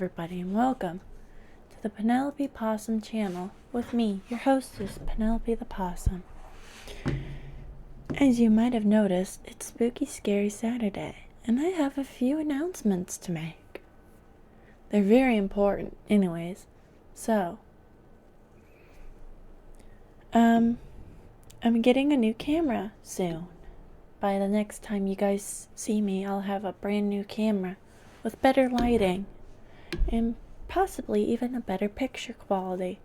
everybody, and welcome to the Penelope Possum channel with me, your hostess, Penelope the Possum. As you might have noticed, it's Spooky Scary Saturday, and I have a few announcements to make. They're very important, anyways. So, I'm getting a new camera soon. By the next time you guys see me, I'll have a brand new camera with better lighting and possibly even a better picture quality.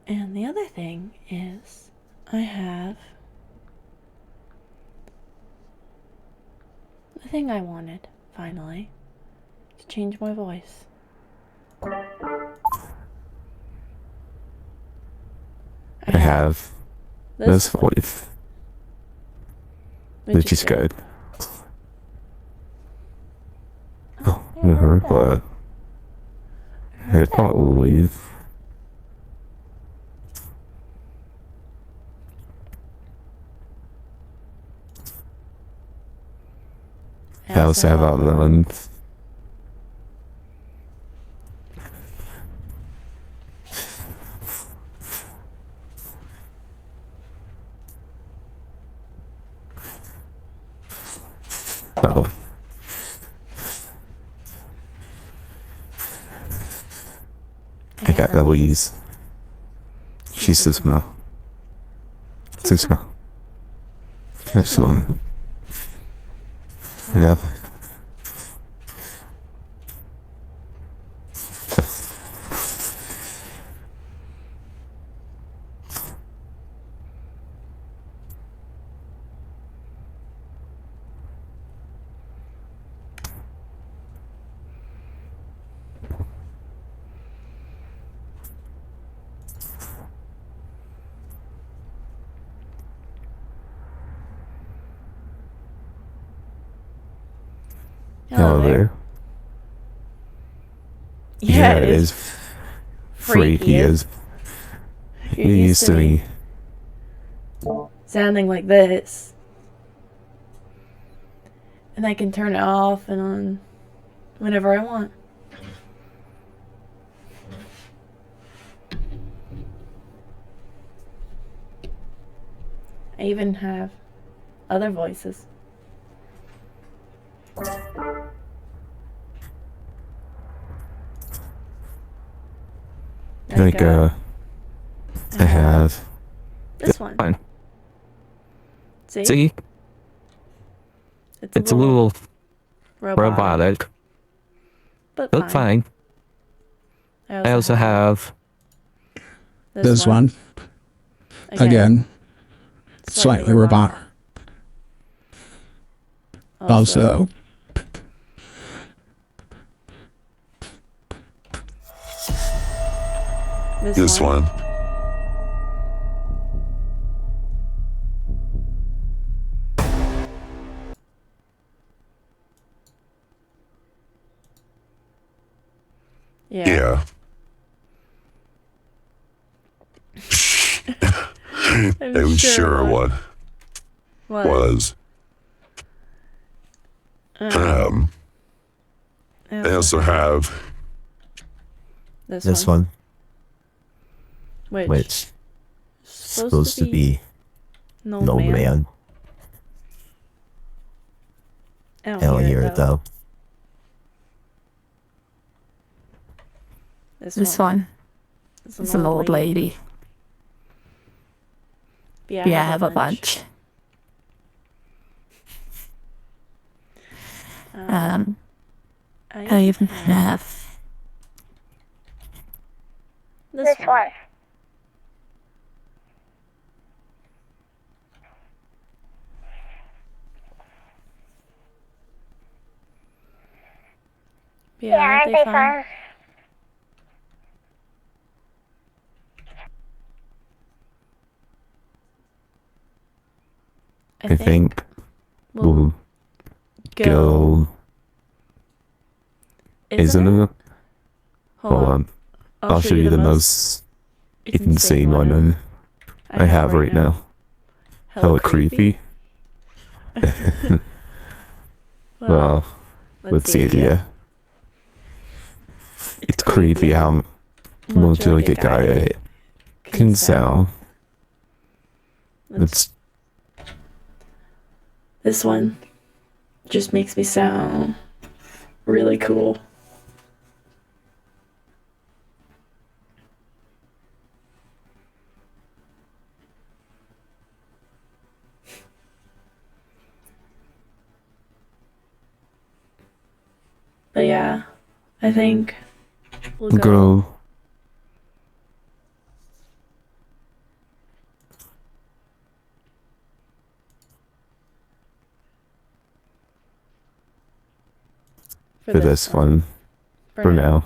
And the other thing is, I have the thing I wanted, finally, to change my voice. I have this voice, which is good. But it's not always. I also have other ones. So, I got Eloise. She's so small. So small. This one. Yeah. Hello there. Yeah, it is freaky as you used to be. Sounding like this. And I can turn it off and on whenever I want. I even have other voices. Like, I have this one. Fine. See? It's a little robotic. But fine. I also have this one. Again. Slightly robotic. Also. This one. Yeah. I'm sure what was. I also have this one. Which supposed to be no man. I I don't hear it though. This one. It's an old lady. Yeah, I have a bunch. I even have this one. Yeah, aren't they fun? I think we'll go. Isn't it? Hold on. I'll show you the most insane one I have right now. Hella creepy. Well, what's the idea? It's creepy how much like a guy can sound. It's This one just makes me sound really cool. But yeah, I think we'll go. For this one, for now.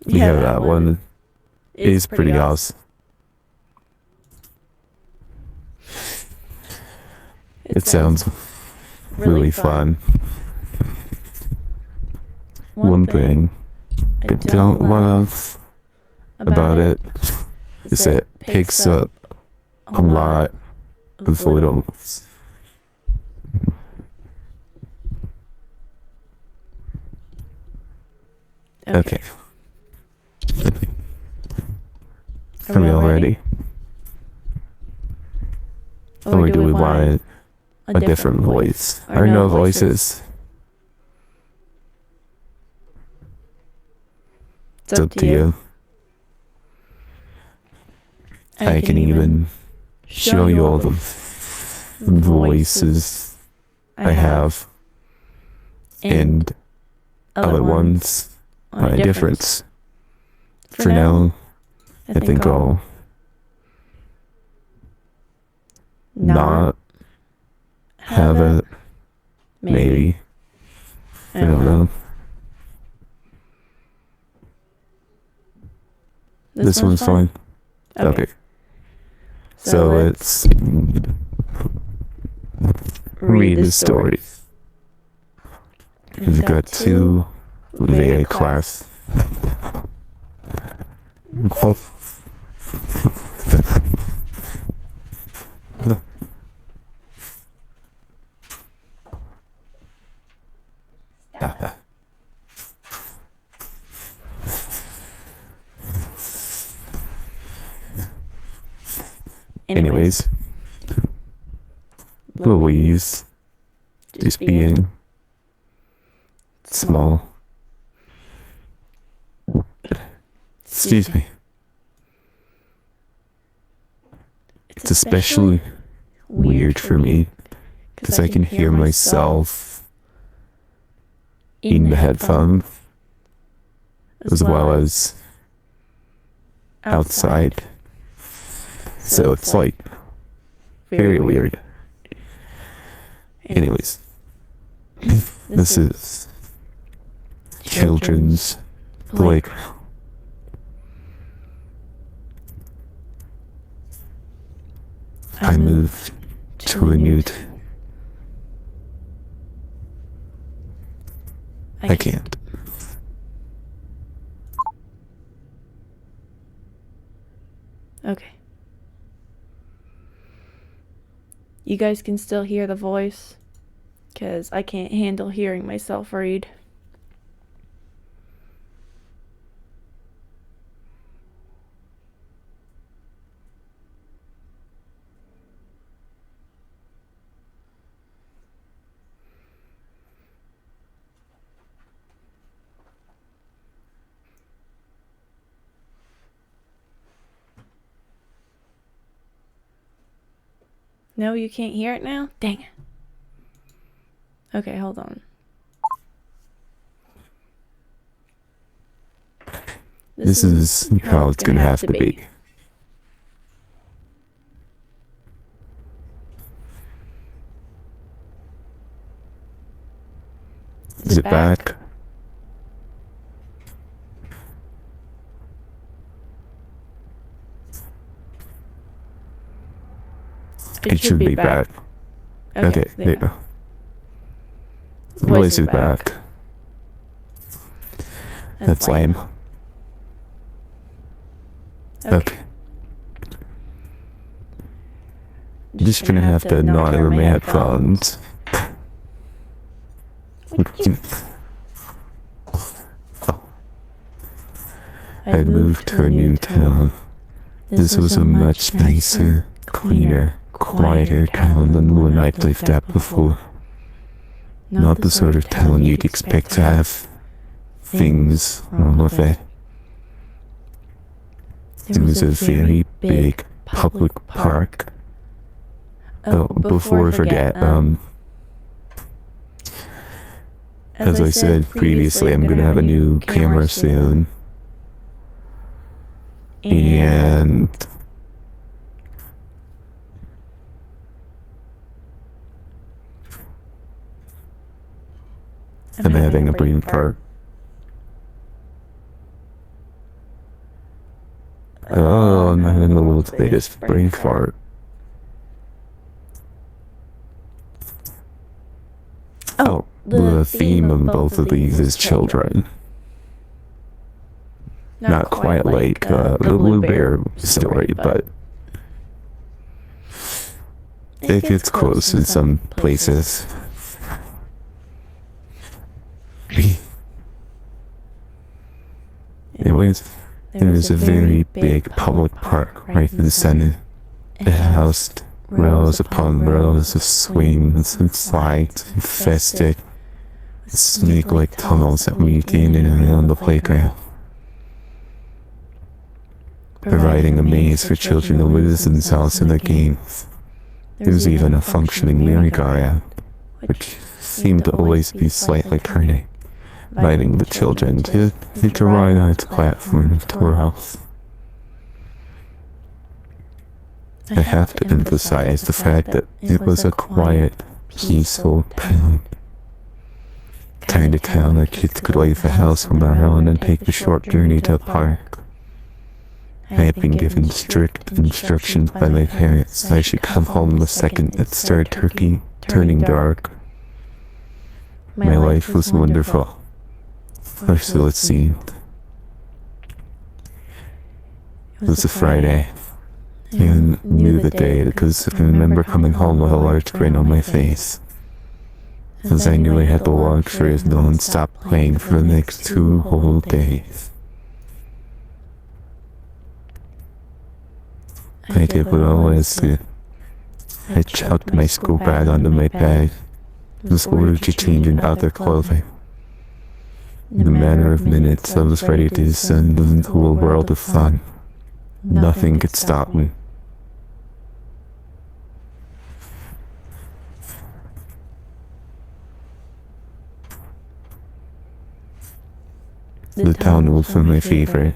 Yeah, that one is pretty awesome. It sounds really fun. One thing I don't love about it is it picks up a lot of photos. Okay. Are we all ready? Or do we want a different voice? Or no voices? It's up to you. I can even show you all the voices I have, and other ones are a difference. For now, I think I'll not have it. Maybe. I don't know. This one's fine. Okay. So let's read the story. We've got two VA class. Anyways, Louise is being small. Excuse me. It's especially weird for me because I can hear myself in the headphone as well as outside. So it's like very weird. Anyways, this is children's playground. I moved to a new I can't. Okay. You guys can still hear the voice, because I can't handle hearing myself read. No, you can't hear it now? Dang it. Okay, hold on. This is how it's gonna have to be. Is it back? It should be back. Okay, there you go. Voice is back. That's lame. Okay. Just gonna have to not wear my headphones. I moved to a new town. This was a much nicer, cleaner, quieter town than the one I'd lived at before. Not the sort of town you'd expect to have things wrong with it. It was a very big public park. Oh, before I forget, as I said previously, I'm gonna have a new camera soon. And I'm having a brain fart. Oh, I'm having the world's biggest brain fart. Oh, the theme of both of these is children. Not quite like the Blue Bear story, but it gets close in some places. There was a very big public park right in the center. It housed rows upon rows of swings and slides infested with snake-like tunnels that weaved in and around the playground, providing a maze for children to lose themselves in the games. There was even a functioning merry-go-round, which seemed to always be slightly turning, inviting the children to ride on its platform of twirls. I have to emphasize the fact that it was a quiet, peaceful town. Kind of town that kids could leave the house on their own and take a short journey to a park. I had been given strict instructions by my parents that I should come home the second it started turning dark. My life was wonderful, or so it seemed. It was a Friday. I knew the day because I remember coming home with a large grin on my face, as I knew I had the luxury of non-stop playing for the next 2 whole days. I did what I always do. I chucked my school bag onto my bed, was ordered to change into other clothing. In a matter of minutes, I was ready to descend into a world of fun. Nothing could stop me. The town was my favorite.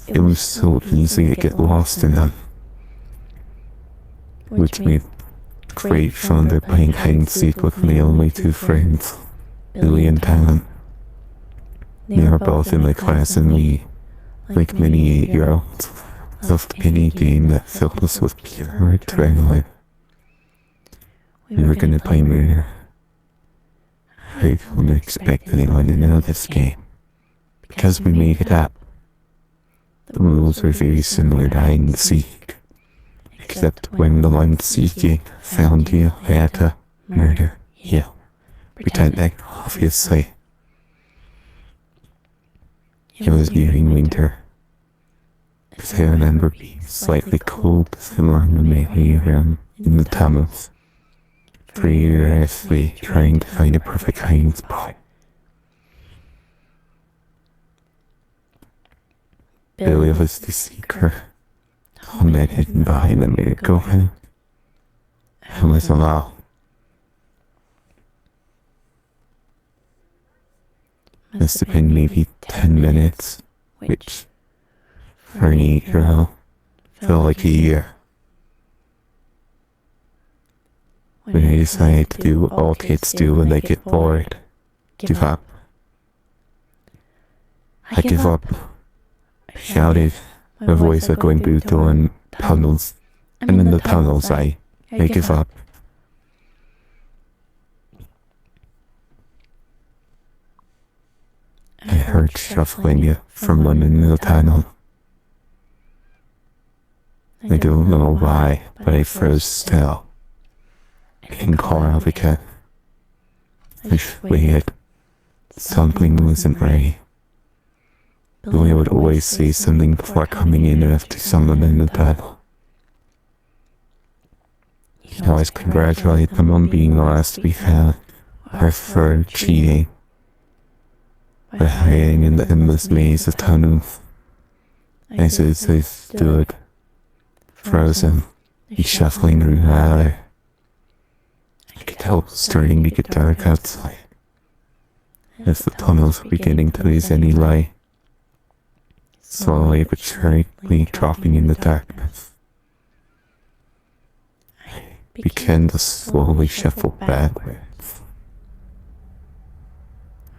It was so easy to get lost in them, which made great fun to playing hide and seek with my only 2 friends, Billy and Pam. They were both in my class and we, like many 8-year-olds, loved any game that filled us with pure adrenaline. We were gonna play murder. I don't expect anyone to know this game, because we made it up. The rules were very similar to hide and seek, except when the one seeking found you, they had to murder you, pretending, obviously. It was during winter, because I remember being slightly cold along the melee around in the tunnels, furiously trying to find a perfect hiding spot. Billy was the seeker, home had hidden behind the merry-go-round. I was alone. Must have been maybe 10 minutes, which, for an 8-year-old, felt like a year. When I decided to do what all kids do when they get bored, give up. I give up. I shouted, my voice echoing through torn tunnels. And in the tunnels, I give up. I heard shuffling from within the tunnel. I don't know why, but I froze still. I didn't call out again. I just waited. Something wasn't right. Billy would always say something before coming in after someone in the tunnel. He'd always congratulate them on being the last to be found, or for cheating, by hiding in the endless maze of tunnels. As they stood, frozen, each shuffling through the alley. I could tell it was starting to get dark outside, as the tunnels were beginning to lose any light, slowly but surely dropping in the darkness. I began to slowly shuffle backwards.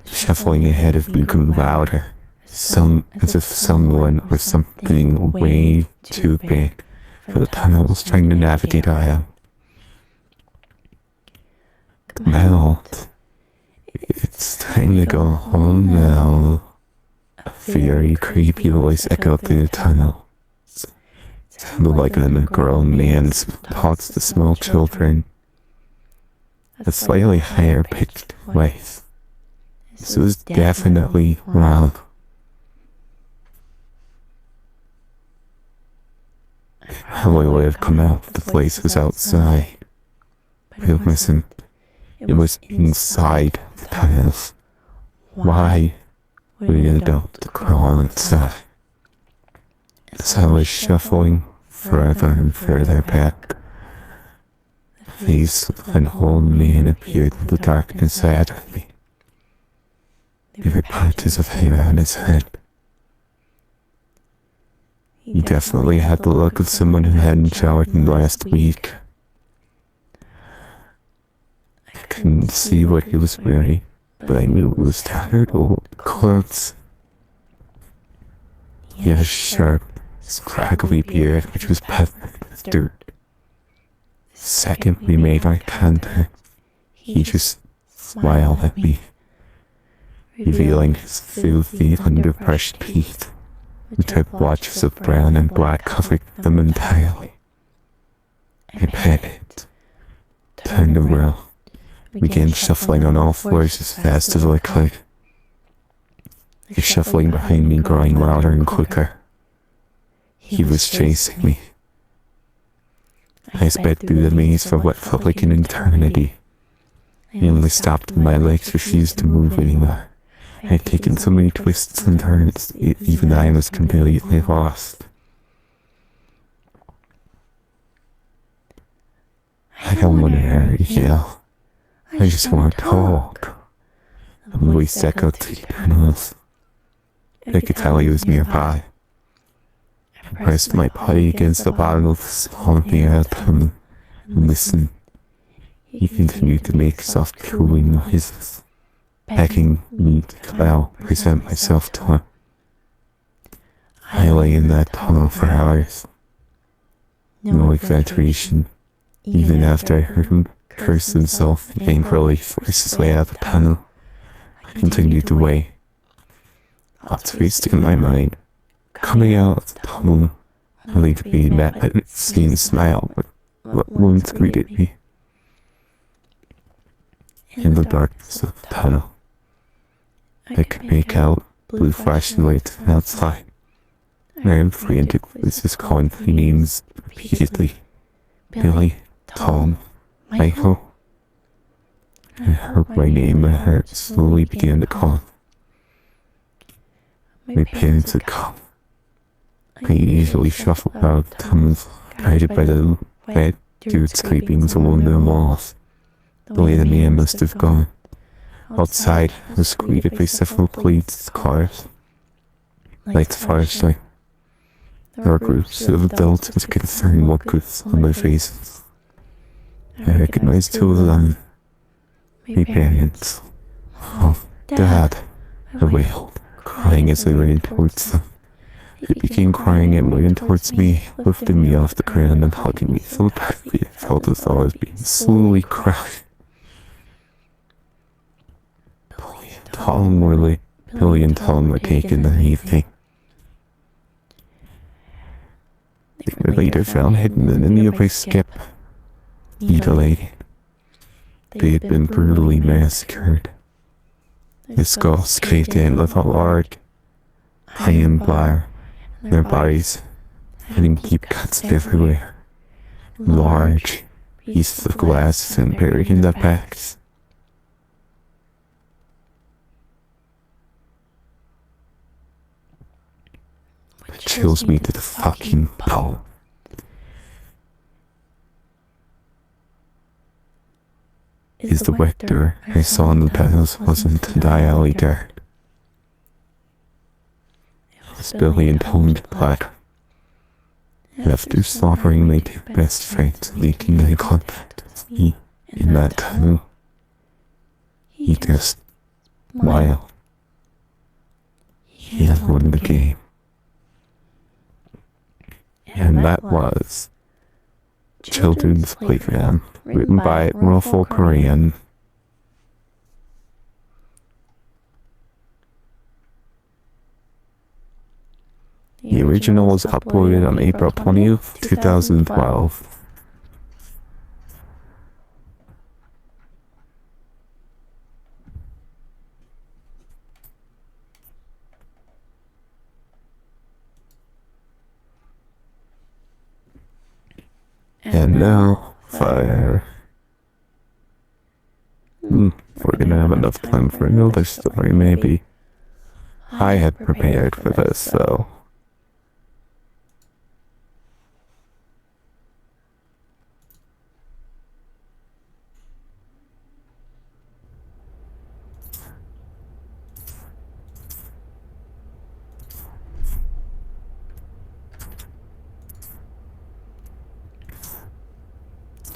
Shuffling ahead of me grew louder, as if someone or something way too big for the tunnel was trying to navigate around. Come out. It's time to go home now. A very creepy voice echoed through the tunnel. It sounded like a grown man's talks to small children. A slightly higher pitched voice. This was definitely wrong. I probably would have come out if the place was outside. But it wasn't. It was inside the tunnels. Why would an adult crawl inside? As I was shuffling further and further back, the face of an old man appeared in the darkness ahead of me. There were patches of hair on his head. He definitely had the look of someone who hadn't showered in the last week. I couldn't see what he was wearing, but I knew it was tattered old clothes. He had a sharp, scraggly beard which was peppered with dirt. The second we made eye contact, he just smiled at me, revealing his filthy, underbrushed teeth, which had blotches of brown and black covered them entirely. I panicked, turned around, began shuffling on all fours as fast as I could. The shuffling behind me growing louder and quicker. He was chasing me. I sped through the maze for what felt like an eternity. I only stopped when my legs refused to move anymore. I had taken so many twists and turns, even I was completely lost. I don't want to hear you yell. I just want to talk. The voice echoed through the tunnels. I could tell he was nearby. I pressed my body against the bottom of the small near tunnel and listened. He continued to make soft cooing noises, begging me to present myself to him. I lay in that tunnel for hours. No exaggeration. Even after I heard him curse himself and angrily force his way out of the tunnel, I continued to wait. Thoughts raced in my mind. Coming out of the tunnel, only to be met by the same smile, but what once greeted me. In the darkness of the tunnel, I could make out blue flashing lights outside. Random frantic voices calling my names repeatedly. Billy, Tom, Michael. I heard my name and my heart slowly began to calm. My parents had come. I easily shuffled out of the tunnels, guided by the wet dirt scrapings along the walls. The way the man must have gone. Outside, I was greeted by several police cars. Lights flashing. There were groups of adults with concerned looks on their faces. I recognized two of them. My parents. Oh, Dad, I wailed, crying as I ran towards them. He began crying and ran towards me, lifting me off the ground and hugging me so tightly I felt as though I was being slowly crushed. Billy and Tom were taken that evening. They were later found hidden in a nearby skip, mutilated. They had been brutally massacred. Their skulls caved in with a large iron bar, and their bodies having deep cuts everywhere. Large pieces of glass and buried in their backs. It chills me to the fucking bone. Is the vector I saw in the panels wasn't dialligator. It was Billy and Tom's blood. After slaughtering my two best friends, making eye contact with me in that tunnel, he just smiled. He had won the game. And that was Children's Playground, written by Ruffle Korean. The original was uploaded on April 20th, 2012. And now, fire. We're gonna have enough time for another story, maybe. I had prepared for this, though.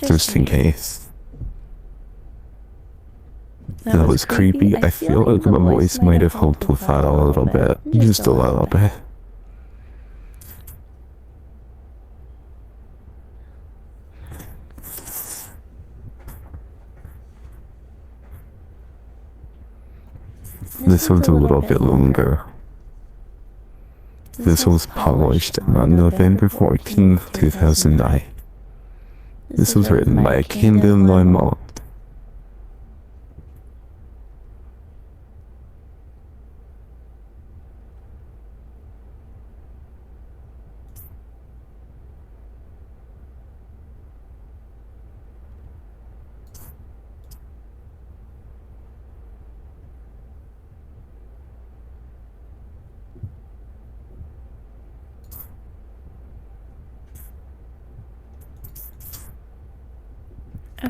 Just in case. That was creepy. I feel like my voice might have helped with that a little bit. Just a little bit. This one's a little bit longer. This was published on November 14th, 2009. This was written by Kingdom Limont.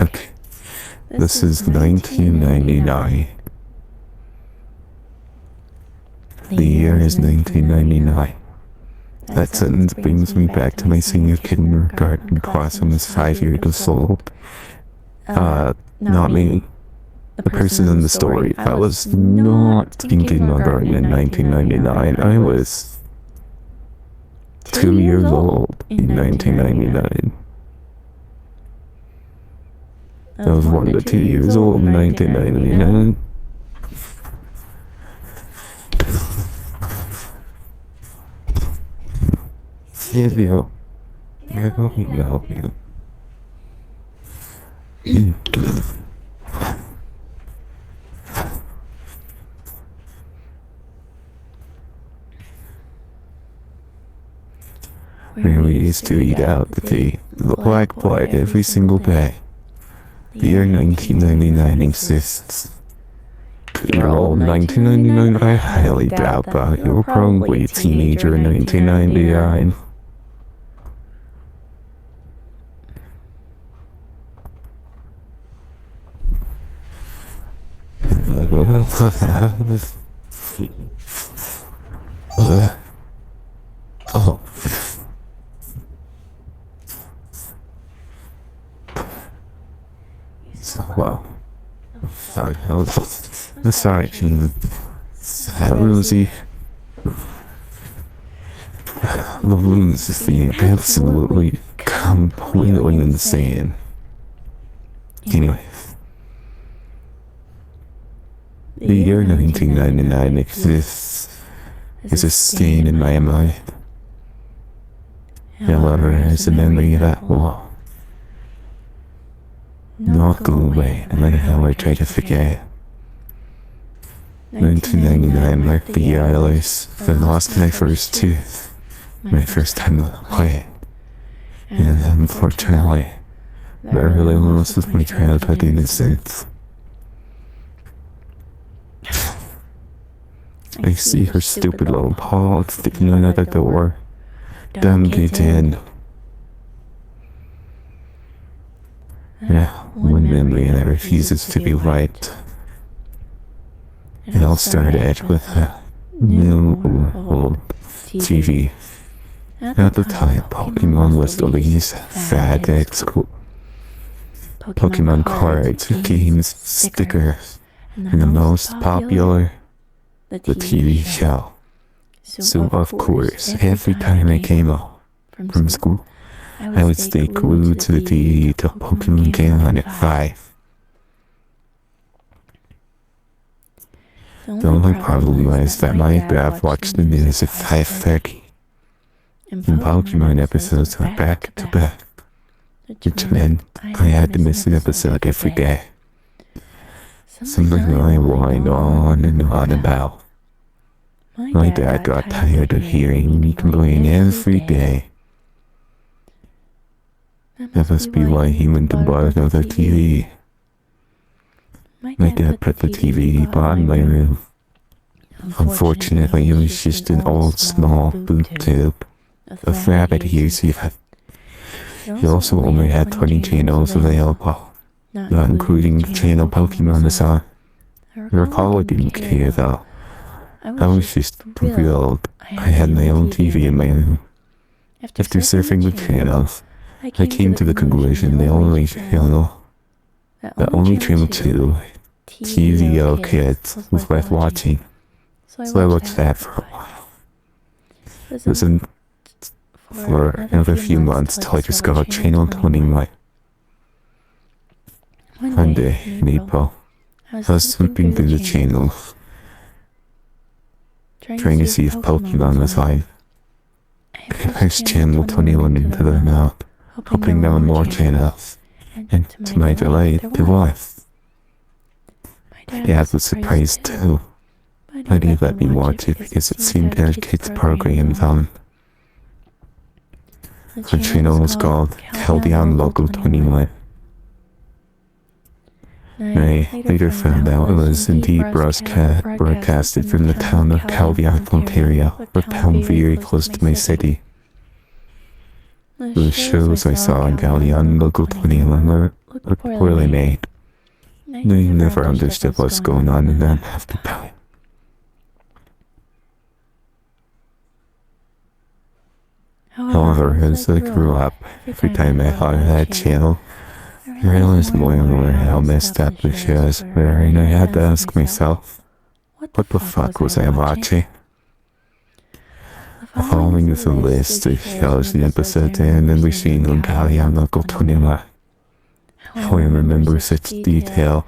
Okay, this is 1999. The year is 1999. That sentence brings me back to my senior kindergarten class when I was 5 years old. Not me. The person in the story. I was not in kindergarten in 1999. I was 2 years old in 1999. I was 1 to 2 years old in 1999. Silvio, I'm going to help you. Where we used to eat out the black blight every single day. The year 1999 exists. You're old 1999, I highly doubt that. You were probably a teenager in 1999. Oh. Wow. Sorry, Sorry, Rosie. Balloons is being absolutely, completely insane. Anyway. The year 1999 exists as a stain in my mind. However, as a memory that will not go away, no matter how I try to forget. 1999 marked the year I lost my first tooth, my first time away, and unfortunately, I really lost with my childhood innocence. I see her stupid little paw sticking out of the door. Don't get in. Yeah, one memory that refuses to be right. It all started with a new old TV. At the time, Pokemon was the least fad at school. Pokemon cards, games, stickers, and the most popular, the TV show. So of course, every time I came home from school, I would stay glued to the TV till Pokemon came on at 5. The only problem was that my dad watched the news at 5:30, and Pokemon episodes were back to back, which meant I had to miss an episode every day. Something I whined on and on about. My dad got tired of hearing me complain every day. That must be why he went to buy another TV. My dad put the TV in my room. Unfortunately, it was just an old small boob tube with rabbit ears even. He also only had 20 channels available, not including the channel Pokemon is on. I recall I didn't care though. I was just thrilled I had my own TV in my room. After surfing the channels, I came to the conclusion the only channel to TVO Kids was worth watching. So I watched that for a while. It was for another few months till I discovered Channel 21. One day in April, I was flipping through the channels, trying to see if Pokemon was live. I pressed Channel 21 into the mouth, hoping there were more channels, and to my delight, there was. My dad was surprised too, but he let me watch it because it seemed to have kids' programs on. The channel was called Caldeon Local 21. I later found out it was indeed broadcasted from the town of Caldeon, Ontario, a town very close to my city. The shows I saw on Caldeon Local 21 were poorly made. I never understood what's going on in them half the time. However, as I grew up, every time I thought of that channel, I realized more and more how messed up the shows were, and I had to ask myself, what the fuck was I watching? The following is a list of shows and episodes and then we seen on Caldeon Local 21. How I remember such detail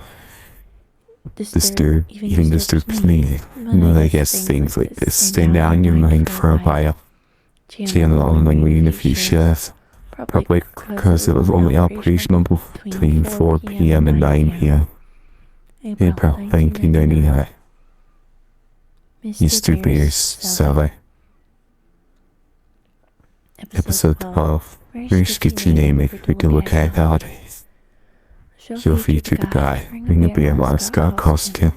even disturbs me. But I guess things like this stay down in your mind for a while. Channel only reading a few shows, probably because it was only operational between 4 p.m. and 9 p.m. April 1999. Mr. Beer's Sally. Episode 12. Where's Kitchen name if we can look at holidays? She'll feature the guy wearing a bear mascot costume.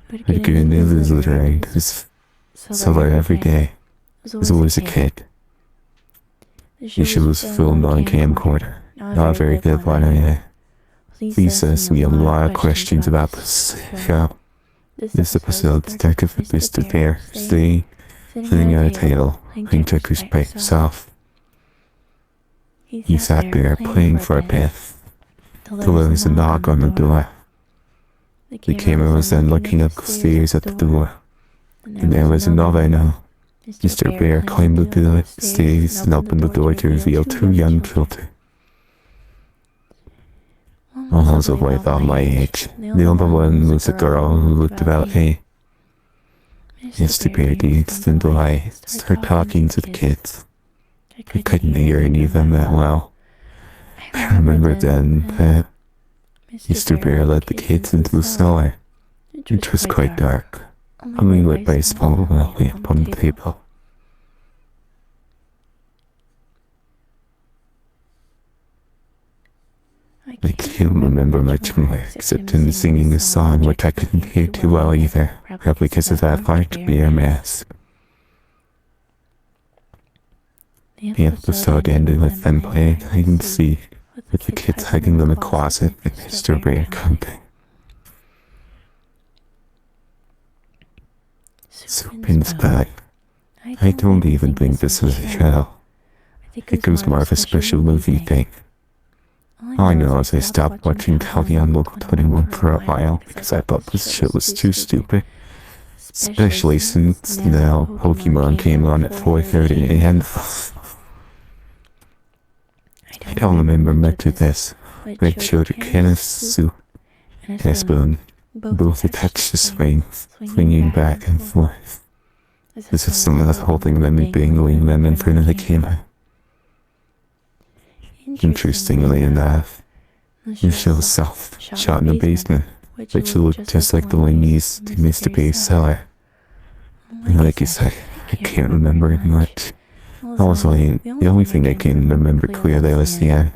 The good news is literally his Sally every day. As always a kid. The show was filmed on camcorder. Not a very good one anyway. Please ask me a lot of questions about this show. This episode, Detective Mr. Bear sitting at a table, playing checkers by himself. He sat there playing for a bit, till there was a knock on the door. The camera was then looking up the stairs at the door. And there was another now. Mr. Bear climbed up the stairs and opened the door to reveal two young children. One was a boy about my age. The other one was a girl who looked about 8. Mr. Bear danced and I started talking to the kids. I couldn't hear any of them that well. I remember then that Mr. Bear led the kids into the cellar, which was quite dark, only lit by a small lamp on the table. I can't remember much more, except him singing a song which I couldn't hear too well either, probably because of that large bear mask. The episode ended with them playing hide and seek, with the kids hiding in the closet and Mr. Bear coming. Supin's back. I don't even think this was a show. I think it was more of a special movie thing. All I know is I stopped watching Tally on Local 21 for a while because I thought this shit was too stupid. Especially since now Pokemon came on at 4:30 a.m. I don't remember much of this, but I showed a can of soup and a spoon, both attached to swings, swinging back and forth. This is someone that's holding them and dangling them in front of the camera. Interestingly enough, the show itself shot in the basement, which looked just like the one used to Mr. Bear's cellar. Like I said, I can't remember it much. Also, the only thing I can remember clearly was the end.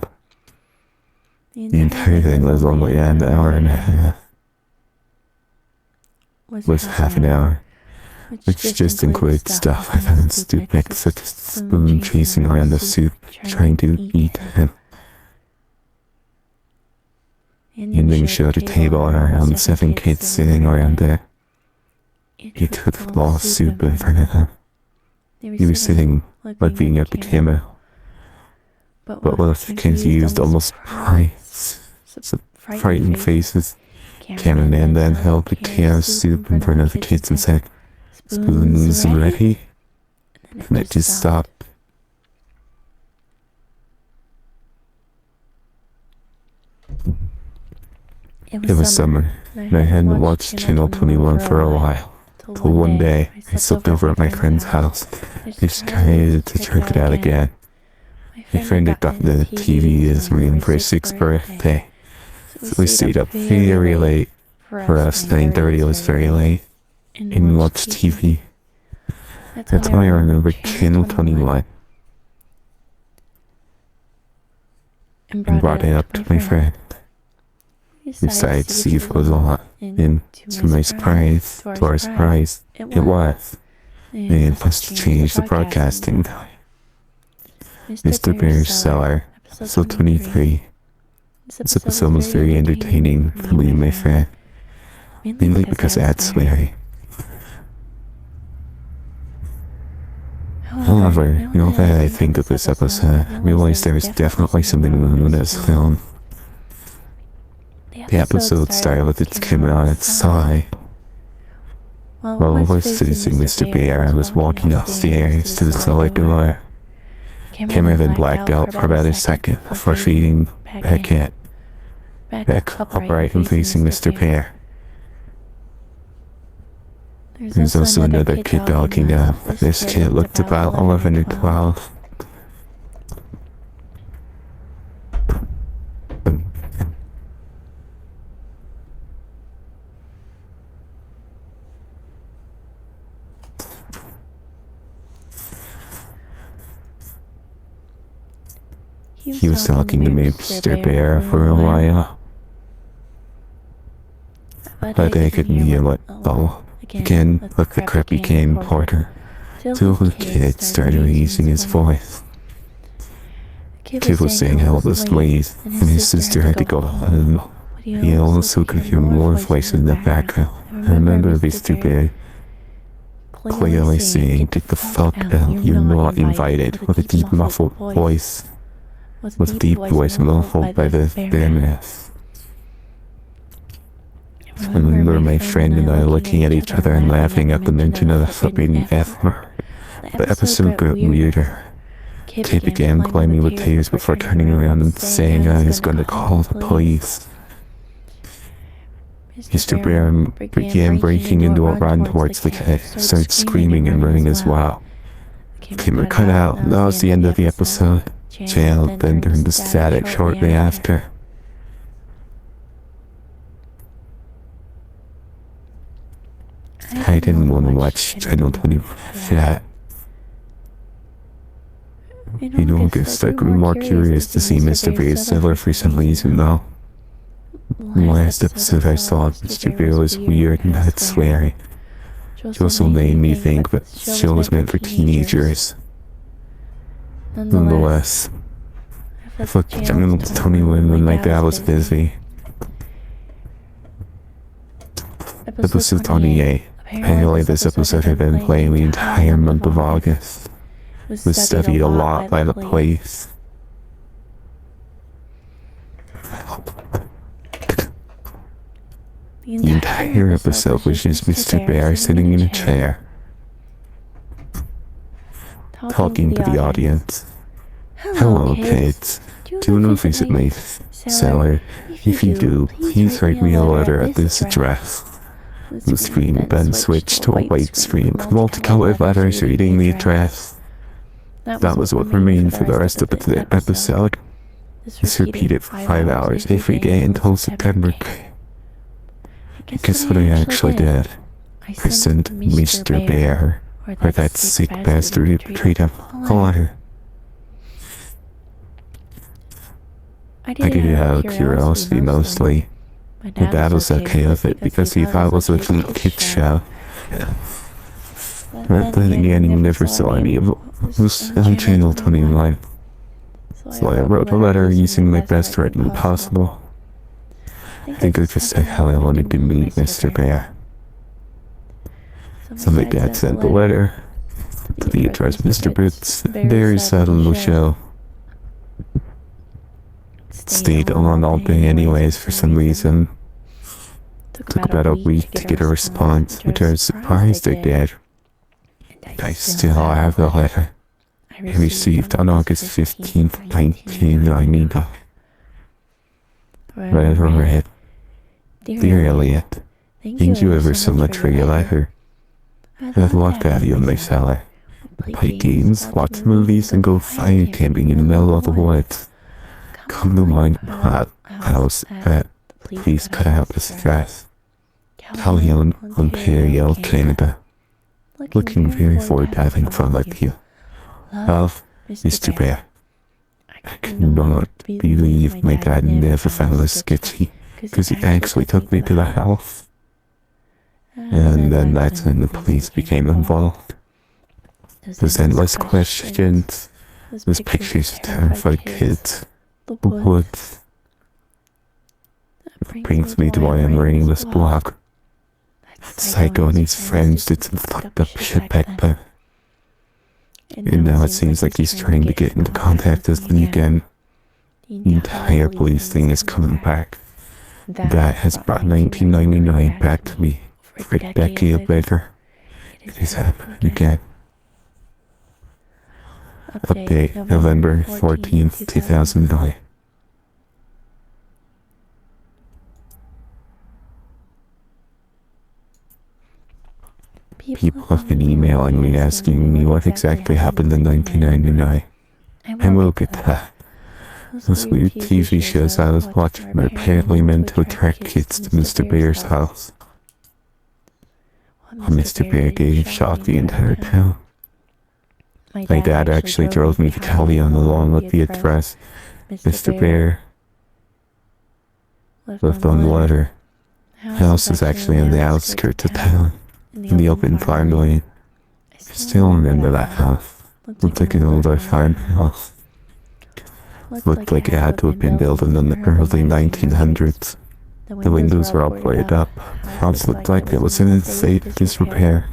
The entire thing was only an hour and a half. Was half an hour, which just includes stuff I found stupid, such as Spoon chasing around the soup, trying to eat him. And then showed a table and around 7 kids sitting around there. He took the ball of soup in front of them. He was sitting, looking at the camera. But one of the kids used almost frightened faces. Cameraman then held the can of soup in front of the kids and said, "Spoons ready?" And it just stopped. It was summer, and I hadn't watched Channel 21 for a while. Till one day, I slept over at my friend's house. I decided to check it out again. My friend had gotten the TV his room for his 6th birthday. So we stayed up very late. For us, 9:30 was very late. And watched TV. That's why I remember Channel 21. And brought it up to my friend. We decided to see if it was on. And to our surprise, it was. And must change the broadcasting time. Mr. Bear's Cellar, episode 23. This episode was very entertaining for me and my friend, mainly because it had swearing. However, now that I think of this episode, I realize there was definitely something wrong with this film. The episode started with its camera on its side. While I was facing Mr. Bear, I was walking upstairs to the cellar door. Camera then blacked out for about a second before fading back upright and facing Mr. Bear. There's also another kid walking up. This kid looked about 11 or 12. He was talking to Mr. Bear for a while, but I couldn't hear it though. Again, look, the crap became Porter. Till the kid started raising his voice. Kid was saying helpless ways, and his sister had to go home. He also could hear more voices in the background. I remember Mr. Bear clearly saying, "Get the fuck out, you're not invited," with a deep muffled voice. With a deep voice muffled by the bear mask. I remember my friend and I looking at each other and laughing at the mention of the forbidden F word. The episode got weirder. Kate began plying me with tears before turning around and saying I was going to call the police. Mr. Bear began breaking into a run towards the cat, started screaming and running as well. Camera cut out, and that was the end of the episode. Jail then turned to static shortly after. I didn't want to watch Channel 20 yet. In August, I grew more curious to see Mr. Bear's seller for some reason though. Last episode I saw Mr. Bear was weird and had swearing. It also made me think that the show was meant for teenagers. Nonetheless, I flipped the channel to 21 when my dad was busy. Episode 28. Apparently this episode had been playing the entire month of August. It was studied a lot by the police. The entire episode was just Mr. Bear sitting in a chair, talking to the audience. Hello, kids. Do you want to visit my cellar? If you do, please write me a letter at this address. The screen then switched to a white screen with multicolored letters reading the address. That was what remained for the rest of the episode. This repeated for 5 hours every day until September. Guess what I actually did? I sent Mr. Bear, or that sick bastard who betrayed him, a letter. I did it out of curiosity mostly. My dad was okay with it because he thought it was a little kid's show. But then again, he never saw any of it. It was on Channel 29. So I wrote a letter using my best writing possible. I think I just said how I wanted to meet Mr. Bear. So my dad sent the letter to the address Mr. Bear sat on the show. Stayed on all day anyways for some reason. Took about a week to get a response, which I was surprised I did. I still have the letter I received on August 15th, 1990. Read, Dear Elliot, thank you ever so much for your letter. I'd love to have you in my cellar. Play games, watch movies, and go fire camping in the middle of the woods. Come to my house at Please Cut Out the Stress, Calhoun, Ontario, Canada. Looking very forward to having fun with you. Love, Mr. Bear. I cannot believe my dad never found this sketchy, because he actually took me to the house. And then that's when the police became involved. There's endless questions, there's pictures of terrified kids, the woods. That brings me to why I'm reading this blog. Psycho and his friends did some fucked up shit back then. And now it seems like he's trying to get into contact with them again. The entire police thing is coming back. That has brought 1999 back to me for a decade later. It is happening again. Update, November 14th, 2009. People have been emailing me asking me what exactly happened in 1999. I will get that. Those weird TV shows I was watching are apparently meant to attract kids to Mr. Bear's house. Mr. Bear gave shock the entire town. My dad actually drove me to Calhoun along with the address Mr. Bear left on the letter. The house is actually on the outskirts of town, in the open farmland. I still remember that house. Looked like an older farmhouse. Looked like it had to have been built in the early 1900s. The windows were all boarded up. The house looked like it was in state of disrepair.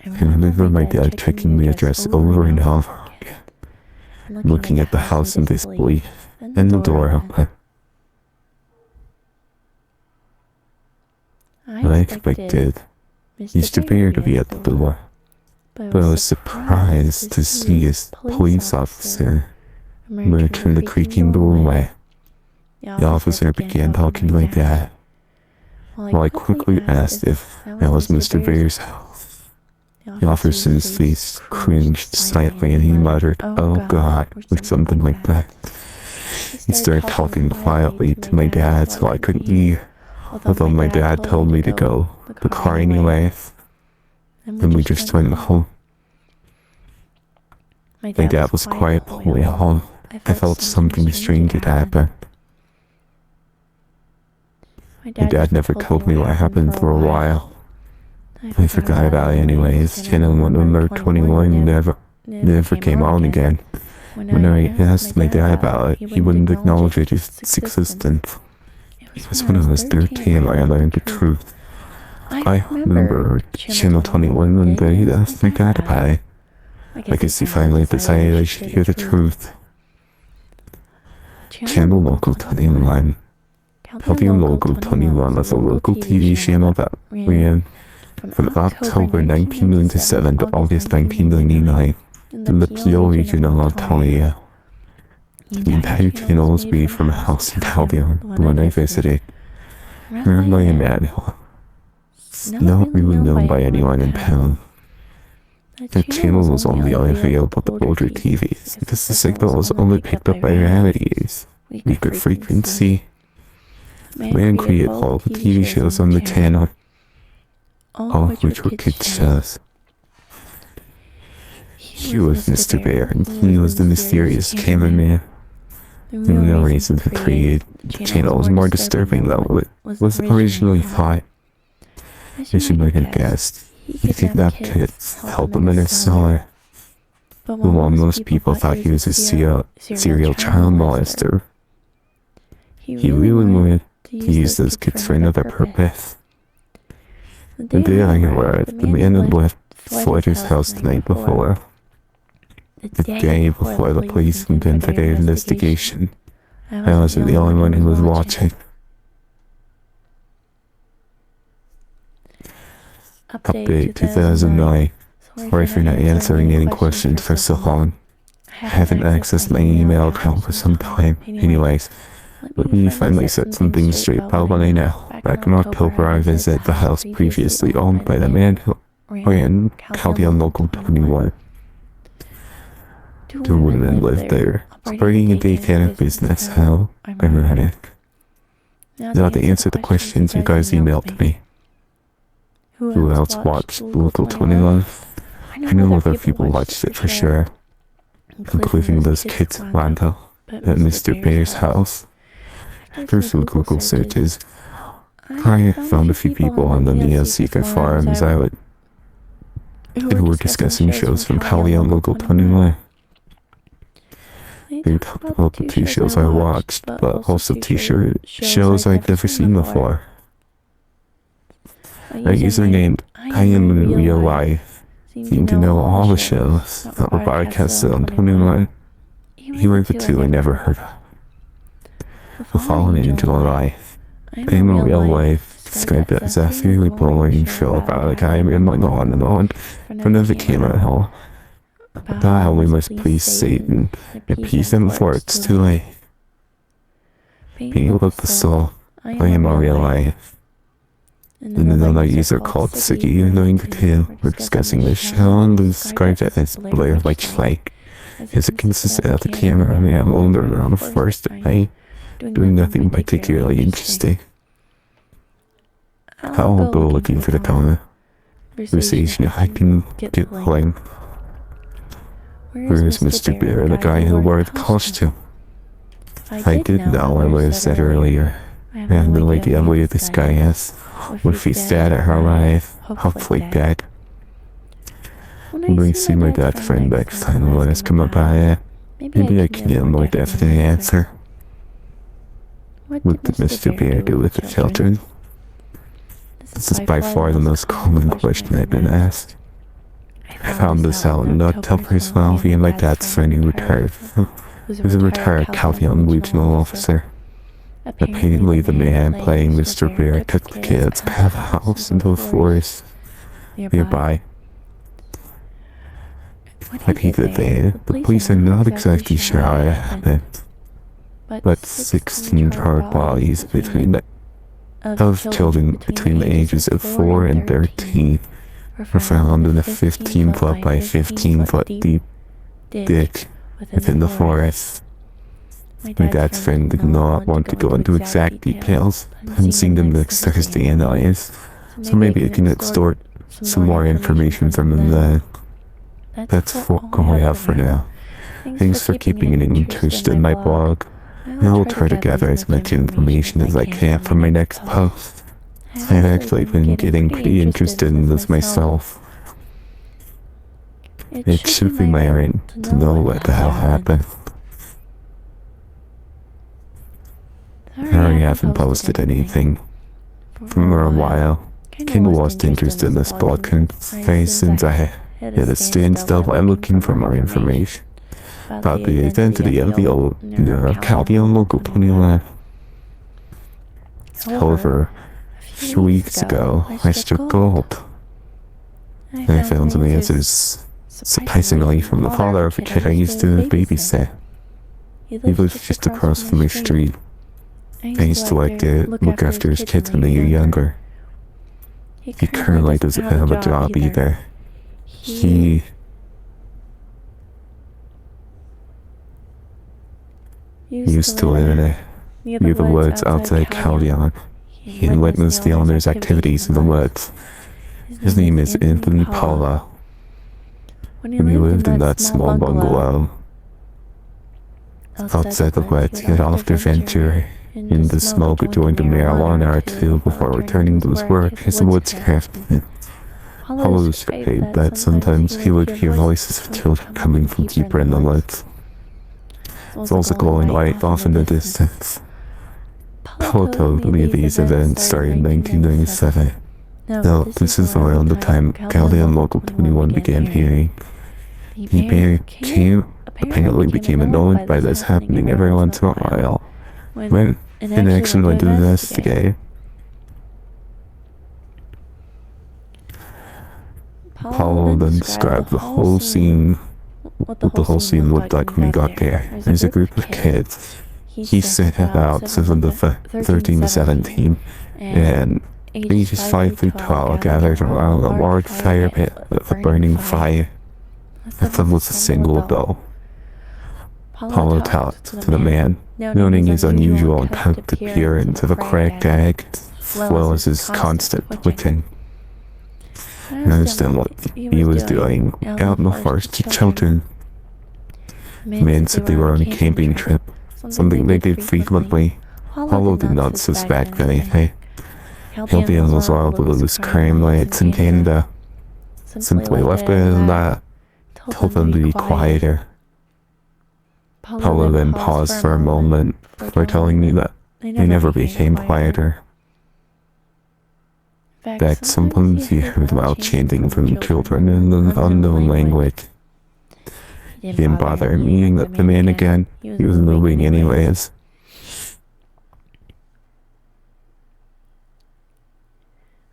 I remember my dad checking the address over and over again, looking at the house in disbelief, and the door open. I expected Mr. Bear to be at the door, but I was surprised to see his police officer emerge from the creaking doorway. The officer began talking like that, while I quickly asked if that was Mr. Bear's house. The officer's face cringed slightly and he muttered, "Oh God," or something like that. He started talking quietly to my dad so I couldn't hear, although my dad told me to go the car anyway. Then we just went home. My dad was quiet the way home. I felt something strange had happened. My dad never told me what happened for a while. I forgot about it anyways. Channel 121 never came on again. When I asked my dad about it, he wouldn't acknowledge its existence. It was when I was 13 I learned the truth. I remember Channel 21 one day asked my dad about it. I guess he finally decided I should hear the truth. Channel Local 21. Helping Local 21 was a local TV channel that ran from October 1997 to August 1999 in the Peel region of Ontario. The entire channel was made from a house in Calgary when I visited. Run by Emmanuel. Not really known by anyone in town. The channel was only available to older TVs because the signal was only picked up by rarities, weaker frequency. The man created all the TV shows on the channel, all of which were kids shows. He was Mr. Bear and he was the mysterious cameraman. The real reason to create the channel was more disturbing than what was originally thought. As you might have guessed, he kidnapped kids, held them in his cellar. But while most people thought he was a serial child molester, he really wanted to use those kids for another purpose. The day I arrived, the man had left Floyd's house the night before. The day before the police went into their investigation, I wasn't the only one who was watching. Update 2009. Sorry for not answering any questions for so long. I haven't accessed my email account for some time. Anyways, let me finally set some things straight about what I know. Back in October, I visited the house previously owned by the man who ran Calgary Local 21. Two women lived there, operating a daycare business. How ironic. Now to answer the questions you guys emailed to me. Who else watched Local 21? I know other people watched it for sure, including those kids in Lando at Mr. Bear's house. After some Google searches, I found a few people on the neo-seeker forums who were discussing shows from Calgary Local 21. They talked about the two shows I watched, but also shows I'd never seen before. A user named I Am in Real Life seemed to know all the shows that were broadcasted on 21. Here were the two I never heard of. The Fallen Angel Life. I Am in Real Life described it as a fairly boring show about a guy rambling on and on in front of the camera hole about how we must please Satan and appease him before it's too late. Being about the soul, I Am in Real Life. And another user called Siggy knowing the tale were discussing the show and described it as Blair Witch-like, as it consisted of the camera man wandering around the forest at night, doing nothing particularly interesting. I'll go looking for the conversation I can get playing. Where is Mr. Bear, the guy who wore the costume? I did know what I said earlier. I have no idea where this guy is, or if he's dead or alive, hopefully dead. When we see my dad's friend next time, let us come up by it. Maybe I can get a more definite answer. What did Mr. Bear do with the children? This is by far the most common question I've been asked. I found this out in October as well via my dad's friend who was a retired Calvian regional officer. Apparently the man playing Mr. Bear took the kids out of the house into the forest nearby. What he did there, the police are not exactly sure how it happened, but 16 charred bodies of children between the ages of 4 and 13 were found in a 15-foot by 15-foot deep ditch within the forest. My dad's friend did not want to go into exact details. I haven't seen them next Thursday anyways, so maybe I can extort some more information from him then. That's all I have for now. Thanks for keeping an interest in my blog. I'll try to gather as much information as I can for my next post. I've actually been getting pretty interested in this myself. It should be my right to know what the hell happened. I haven't posted anything for a while. Kinda lost interest in this blog since I hit a standstill by looking for more information about the identity of the old Caldeon local 21. However, a few weeks ago, I struck gold. I found some answers, surprisingly, from the father of a kid I used to babysit. He lives just across from the street. I used to like to look after his kids when they were younger. He currently doesn't have a job either. He used to live near the woods outside Caldeon. He had witnessed the owner's activities in the woods. His name is Anthony Paula. When he lived in that small bungalow outside the woods, he had often ventured into smoke or joined a marijuana or two before returning to his work as a woodscraft. Paula said that sometimes he would hear voices of children coming from deeper in the woods. It's also glowing light off in the distance. Paula told me these events started in 1997. Now, this is around the time Caldeon Local 21 began hearing. He apparently became annoyed by this happening every once in a while. When an action went to investigate, Paul then described the whole scene, what the whole scene looked like when he got there. There's a group of kids. He set out 7 to 13 to 17, and ages 5 through 12 gathered around a large fire pit with a burning fire. That was a single adult. Paul talked to the man, noting his unusual and poked appearance of a cracked egg, as well as his constant twitching. I understand what he was doing out in the forest to children. The man said they were on a camping trip, something they did frequently. Paul did not suspect anything. Caldeon was one of the loose crime rates in Canada. Simply left it at that, told them to be quieter. Paula then paused for a moment before telling me that they never became quieter. In fact, sometimes he heard loud chanting from children in an unknown language. He didn't bother meeting the man again. He was moving anyways.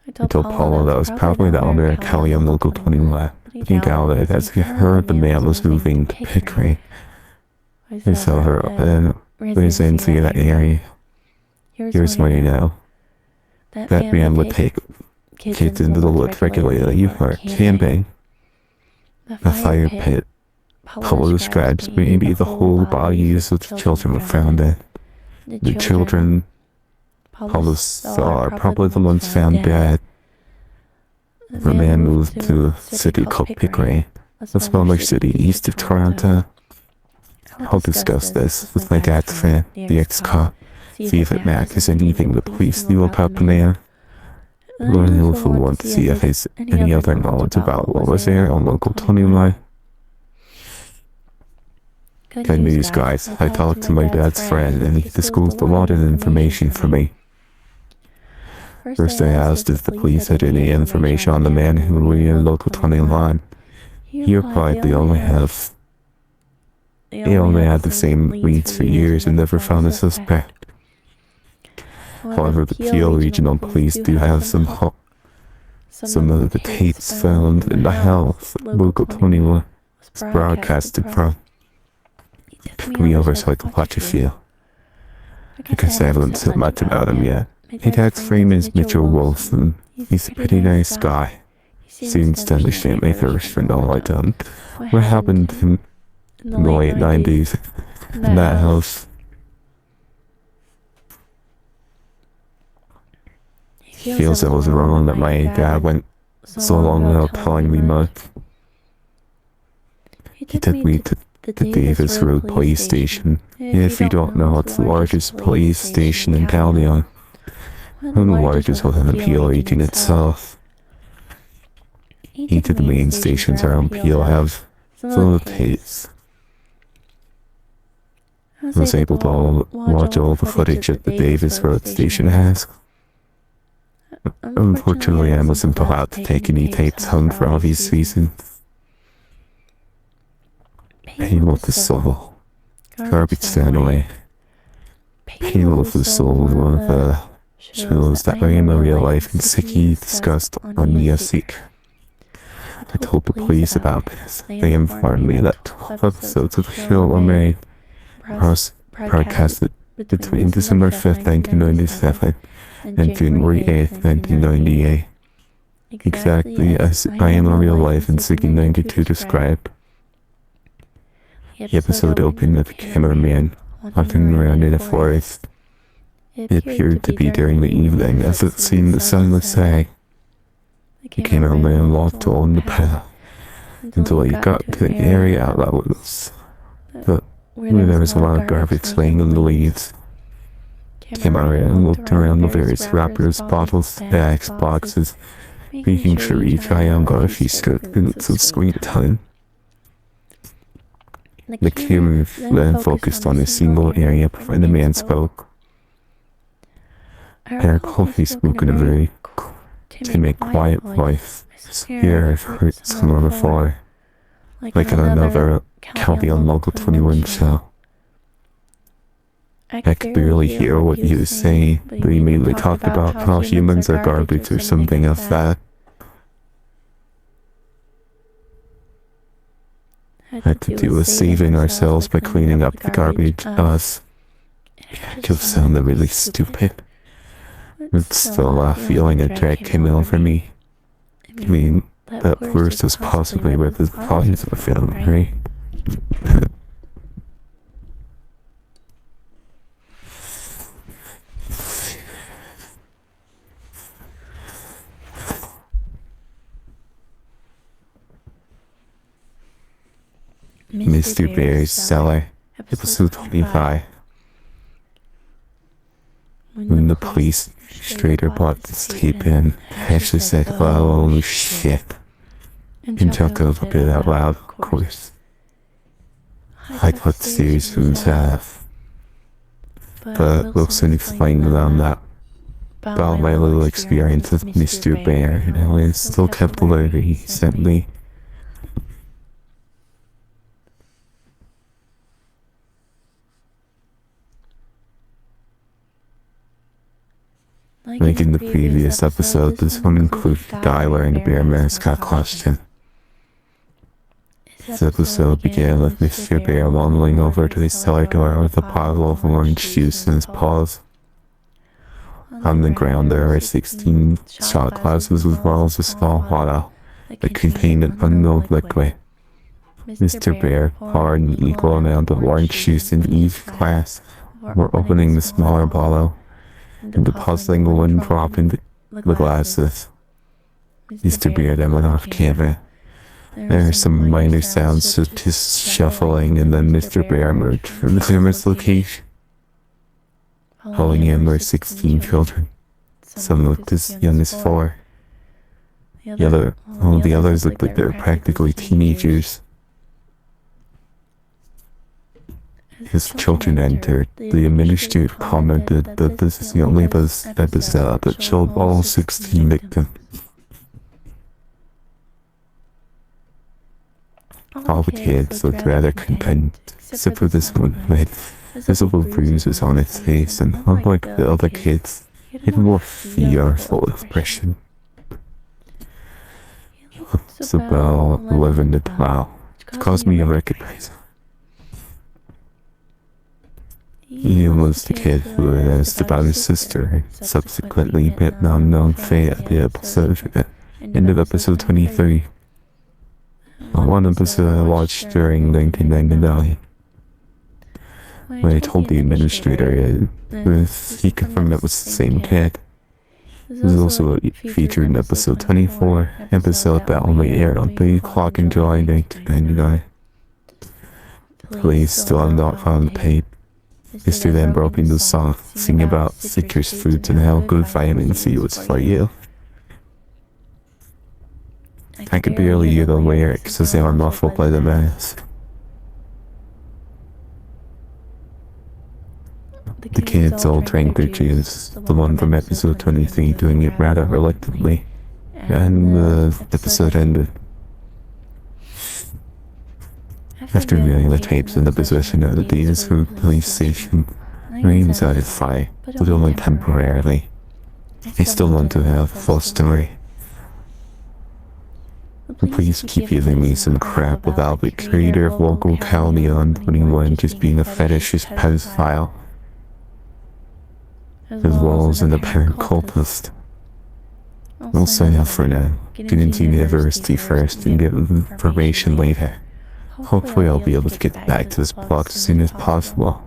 I told Paula that was probably the owner of Caldeon Local 21, but he doubted as he heard the man was moving to Pickering. I saw her and was into that area. Here's what you know. That man would take kids into the woods regularly for camping. A fire pit. Paula describes maybe the whole bodies of the children were found in. The children Paula saw are probably the ones found dead. The man moved to a city called Pickering, a smaller city east of Toronto. I'll discuss this with my dad's friend, the ex-cop, see if it matches anything the police knew about the man. We'll also want to see if there's any other knowledge about what was there on Local 21. Good news, guys. I talked to my dad's friend and he disclosed a lot of information for me. First I asked if the police had any information on the man who was in Local 21. He replied they only had the same leads for years and never found a suspect. However, the Peel Regional Police do have some of the tapes found in the house Local 21 was broadcasted from. Took me over so I could watch a few. I guess I haven't said much about him yet. My dad's name is Mitchell Wilson. He's a pretty nice guy. Seems to understand my thirst for knowledge on what happened to him in the late 90s in that house. He feels it was wrong that my dad went so long without telling me much. He took me to the Davis Road Police Station. If you don't know, it's the largest police station in Caldeon, and the largest within the Peel region itself. Each of the main stations around Peel have full of tapes. I was able to watch all the footage that the Davis Road Station has. Unfortunately, I wasn't allowed to take any tapes home for obvious reasons. Pain with the soul. Garbage thrown away. Pain with the soul was one of the shows that I am a real life and Siki discussed on Music. I told the police about this. They informed me that 12 episodes of the show were made. Broadcasted between December 5th, 1997 and January 8th, 1998. Exactly as I Am a Real Life and Siki 92 described. The episode opened with a cameraman walking around in a forest. It appeared to be during the evening as it seemed the sun was setting. The cameraman walked along the path until he got to the area that was where there was a lot of garbage laying in the leaves. Cameraman looked around the various wrappers, bottles, bags, boxes, making sure each item got a few minutes of screen time. The camera then focused on a single area before the man spoke. I recall he spoke in a very timid, quiet voice. Here I've heard somewhere before, like in another Caldeon Local 21 show. I could barely hear what he was saying, but he mainly talked about how humans are garbage or something of that. Had to do with saving ourselves by cleaning up the garbage, us. It just sounded really stupid. But still, a feeling of dread came over me. I mean, that first was possibly where the bodies were found, right? Mr. Bear's Cellar, episode 25. When the police administrator brought this tape in, Ashley said, "Well, holy shit," and chuckled a bit out loud, of course. I thought Series would have, but Wilson explained to them that about my little experience with Mr. Bear, and how I still kept the letter he sent me. Like in the previous episode, this one included a guy wearing a bear mascot costume. This episode began with Mr. Bear waddling over to the cellar door with a bottle of orange juice in his paws. On the ground there are 16 shot glasses as well as a small bottle that contained an unknown liquid. Mr. Bear poured an equal amount of orange juice in each glass before opening the smaller bottle and depositing one drop in the glasses. Mr. Bear then went off camera. There are some minor sounds such as shuffling, and then Mr. Bear emerged from the camera's location. Following him were 16 children. Some looked as young as 4. All the others looked like they were practically teenagers. His children entered. The administrator commented that this is the only episode that showed all 16 victims. All the kids looked rather content, except for this one who had visible bruises on his face, and unlike the other kids, Even more fearful expression. It's about 11 to 12. It caused me to recognize him. He was the kid who had asked about his sister, subsequently met an unknown fate at the end of episode 23. One episode I watched during 1999. When I told the administrator he confirmed it was the same kid. It was also featured in episode 24, episode that only aired on 3 o'clock in July 1999. Police still have not found the tape. Mr. then broke into song, singing about citrus fruits and how good vitamin C was for you. I could barely hear the lyrics as they were muffled by the mask. The kids all drank their juice, the one from episode 23 doing it rather reluctantly, and the episode ended. After viewing the tapes in the possession of the Deersburg police station, Rain satisfied, but only temporarily. I still want to have a full story. Please keep giving me some crap about the creator of local county on 21 just being a fetishist pedophile, as well as an apparent cultist. I'll sign up for now. Get into university first and get information later. Hopefully I'll be able to get back to this plot as soon as possible.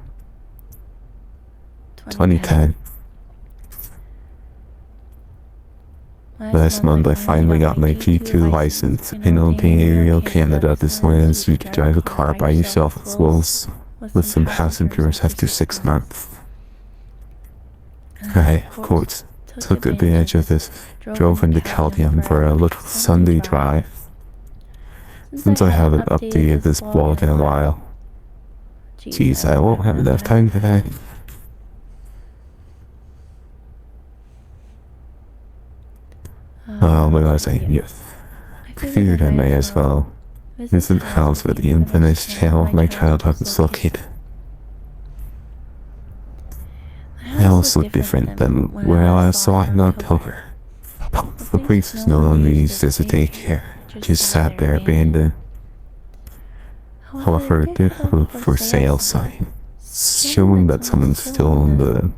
2010. Last month I finally got my G2 license in Ontario, Canada. This means you can drive a car by yourself as well as with some passengers after 6 months. I, of course, took advantage of this, drove into Caldium for a little Sunday drive. Since I haven't updated this blog in a while. Geez, I won't have enough time for that. What was I saying? I figured I may as well visit the house where the infamous channel of my childhood is located. The house looked different than where I saw it in October. The place is no longer used as a daycare. Just sat there abandoned. However, it did have a for sale sign, showing that someone still owned the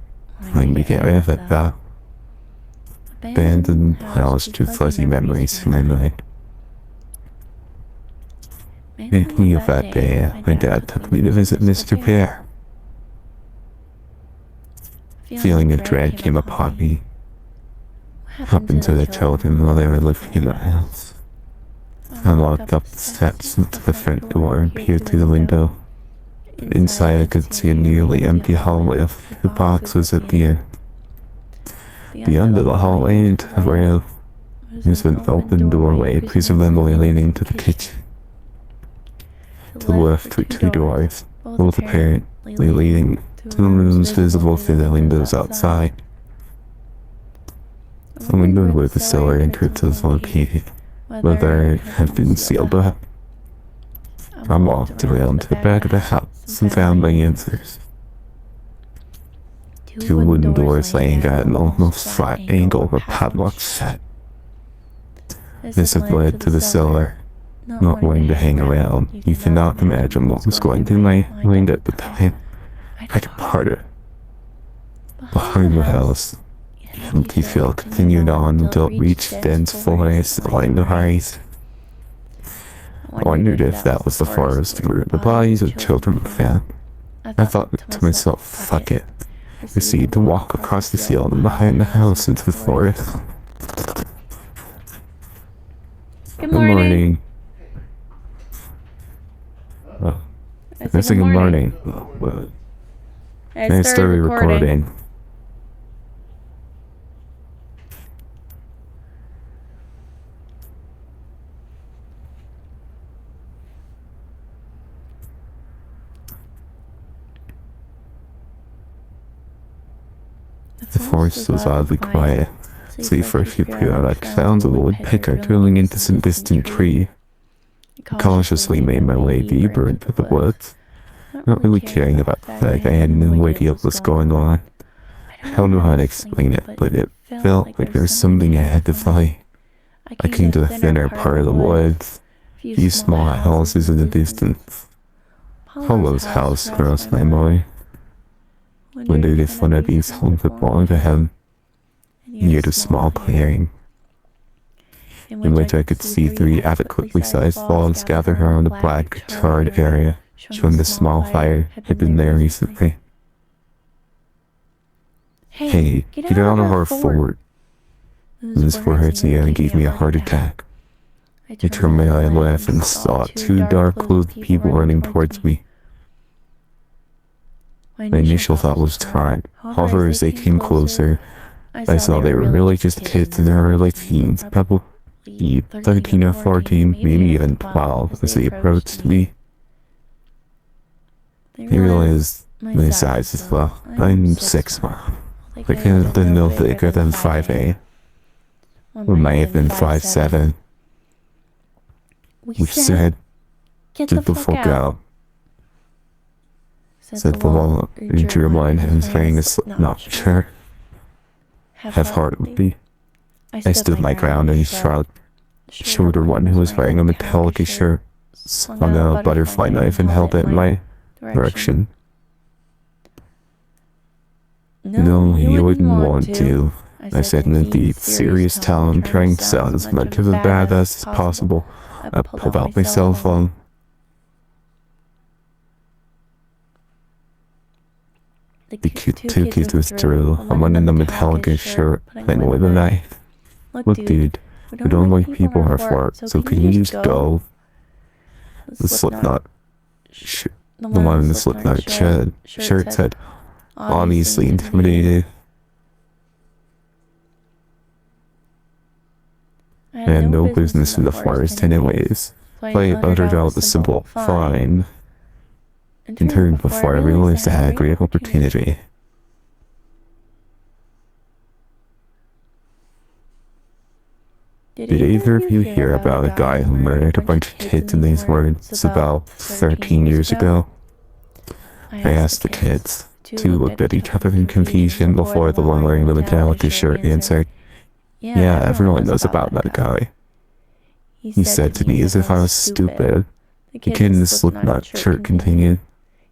trying to get rid of it though. Abandoned house to fuzzy memories in my mind. Thinking of that day, my dad took me to visit Mr. Bear. Feeling of dread came upon me. Happened to the children while they were living in the house. I walked up the steps into the front door and peered through the window. Inside I could see a nearly empty hallway of 2 boxes at the end. The end of the hallway into the rail is an open doorway, presumably leading to the kitchen. To the left were 2 doors, both apparently leading to the rooms visible through the windows outside. The window where the cellar entrance was located, whether it had been sealed up. I walked around to the back of the house and found my answers. 2 wooden doors laying at an almost flat angle were padlocked shut. This had led to the cellar. Not wanting to hang around, you cannot imagine what was going through my mind at the time. I departed. Behind the house, the empty field continued on until it reached dense forest that lined the horizon. I wondered if that was the forest where the bodies of children were found. I thought to myself, fuck it. Proceed to walk across the field and behind the house into the forest. Good morning. I said good morning. I started recording. The forest was oddly quiet, save for a few periodic sounds of a woodpecker drilling into some distant tree. I cautiously made my way deeper into the woods, not really caring about the fact I had no idea what was going on. I don't know how to explain it, but it felt like there was something I had to fight. I came to the thinner part of the woods, few small houses in the distance. Paulo's house crossed my mind. Wondered if one of these homes belonged to him. Near the small clearing, in which I could see 3 adequately sized logs gathered around the black charred area, showing the small fire had been there recently. Hey, get out of our fort. Those words nearly gave me a heart attack. I turned my eye left and saw 2 dark-clothed people running towards me. My initial thought was time. However, as they came closer, I saw they were really just kids in their early teens, probably 13 or 14, maybe even 12 as they approached me. I realized my size as well. I'm 6'1". They could have been no bigger than 5'8". Or might have been 5'7". We said, "Get the fuck out," said the law, and drew mine hands wearing a Slipknot shirt. Half-heartedly, I stood my ground and shrugged. Shorter one who was wearing a metallic shirt swung a butterfly knife and held it in my direction. "No, you wouldn't want to," I said in a deep, serious tone, trying to sound as much of a badass as possible. I pulled out my cell phone. The 2 kids withdrew, one in the metallic shirt, and with a knife. "Look, dude, we don't like people in our fort, so can you just go?" The Slipknot, the one in the Slipknot shirt said, obviously intimidated. I had no business in the forest anyways. I uttered out the simple "fine" and turned before I realized I had a great opportunity. Did either of you hear about a guy who murdered a bunch of kids in these woods about 13 years ago? I asked the kids. 2 looked at each other in confusion before the one wearing the metallic shirt answered, "Yeah, everyone knows about that guy." He said to me as if I was stupid. The kid in the Slipknot shirt continued,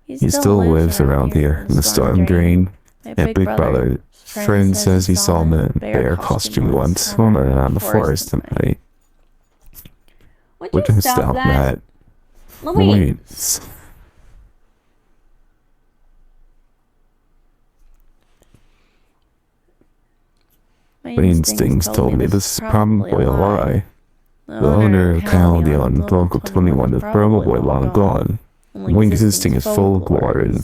"He still lives around here in the storm drain. My big brother's friend says he saw him in a bear costume once swimming around the forest at night." Would you stop that? Louise. My instincts told me this is probably a lie. The owner of Caldeon, Local 21, is probably long gone. Only existing as folklore in a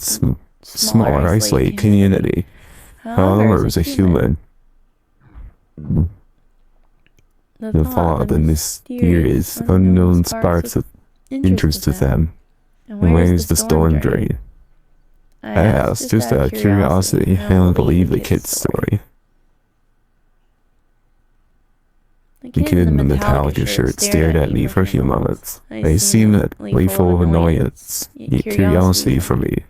smaller, isolated community. However, as a human, the thought of the mysterious, unknown sparks of interest to them. And where's the storm drain? I asked, just out of curiosity. I don't believe the kid's story. The kid in the metallic shirt stared at me for a few moments. I seemed full of annoyance, yet curiosity for me.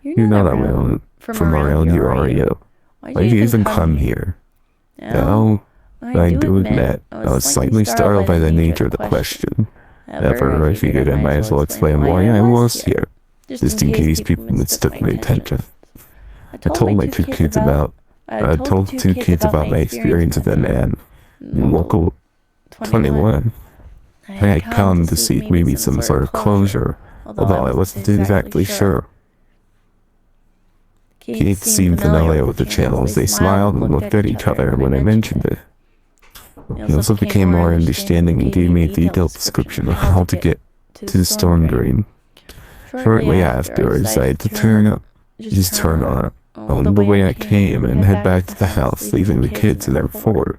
"You're not from around here, are you? Why'd you even come here?" No, I do admit, I was slightly startled by the nature of the question. However, I figured I might as well explain why I was here, just in case people mistook my intention. I told 2 kids about my experience with a man in Local 21. I had come to seek maybe some sort of closure, although I wasn't exactly sure. Kids seemed familiar with the channels. They smiled and looked at each other when I mentioned it. He also became more understanding and gave me a detailed description of how to get to the storm drain. Shortly afterwards, I had to turn on the way I came and head back to the house, leaving the kids in their fort.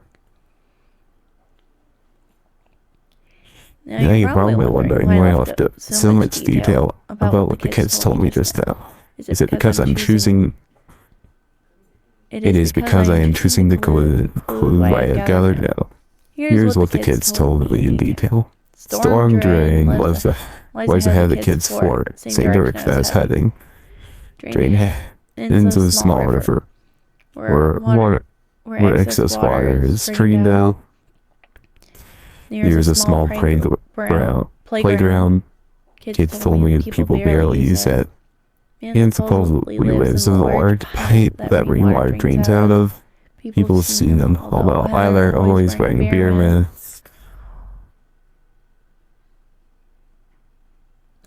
Now you're probably wondering why I left so much detail about what the kids told me just now. Is it because I'm choosing? It is because I am choosing to go to the clue I have gathered now. Here's what the kids told me in detail. Storm drain lies ahead of the kids' fort, same direction I was heading. Drain into a small river. where excess water is drained out. There's a small playground. Kids told me people barely use it. And supposedly lives in a large pipe that rainwater drains out of. People have seen them, although either always wearing beer masks,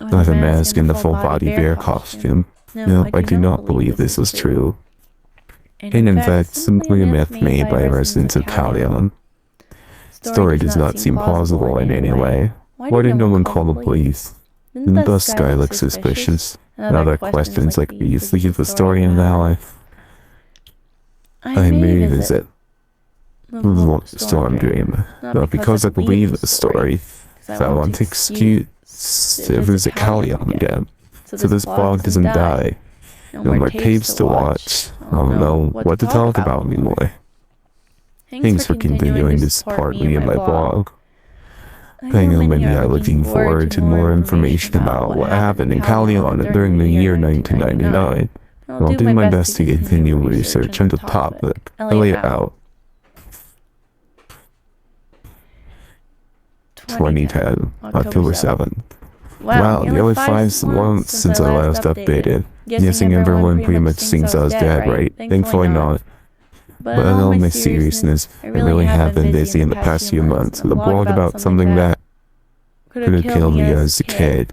with a mask and the full-body bear costume. No, I do not believe this was true. And in fact, simply a myth made by residents of Caldeon. The story does not seem plausible in any way. Why did no one call the police? Didn't the sky look suspicious? And other questions like these leave the story invalid. I may visit the storm dream, not because I believe the story, but I want to excuse to visit Caldeon again, so this blog doesn't die. No more tapes to watch. I don't know what to talk about anymore. Thanks for continuing to support me in my blog. I know many are looking forward to more information about what happened in Caldeon during the year 1999. I'll do my best to continue research on the topic. I lay it out. 2010, October 7th. Wow, nearly 5 months since I last updated. Guessing everyone pretty much thinks I was dead, right? Thankfully not. But in all my seriousness, I really have been busy in the past few months with a blog about something that could have killed me as a kid.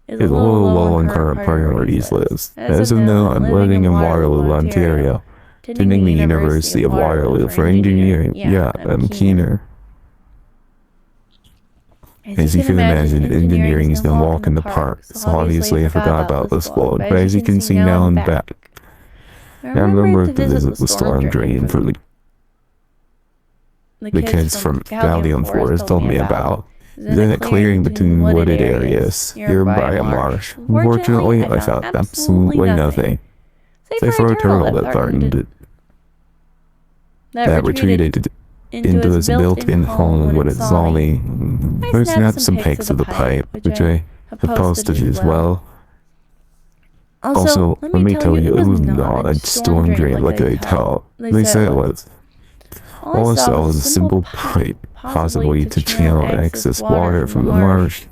It's a little low on current priorities list. As of now, I'm living in Waterloo, Ontario, attending the University of Waterloo for engineering. Yeah, I'm keener. As you can imagine, engineering is no walk in the park, so obviously I forgot about this load, but as you can see now I'm back. I remember to visit the storm drain for the kids from Caldeon Forest told me about. Then a clearing between wooded areas, nearby a marsh. Unfortunately, I found absolutely nothing. Save for a turtle that retreated into his built-in home with its zombie. I snapped some pics of the pipe, which I have posted as well. Also, let me tell you, it was not a storm drain like I thought. They said it was. All I saw was a simple pipe, possibly to channel excess water from the marsh.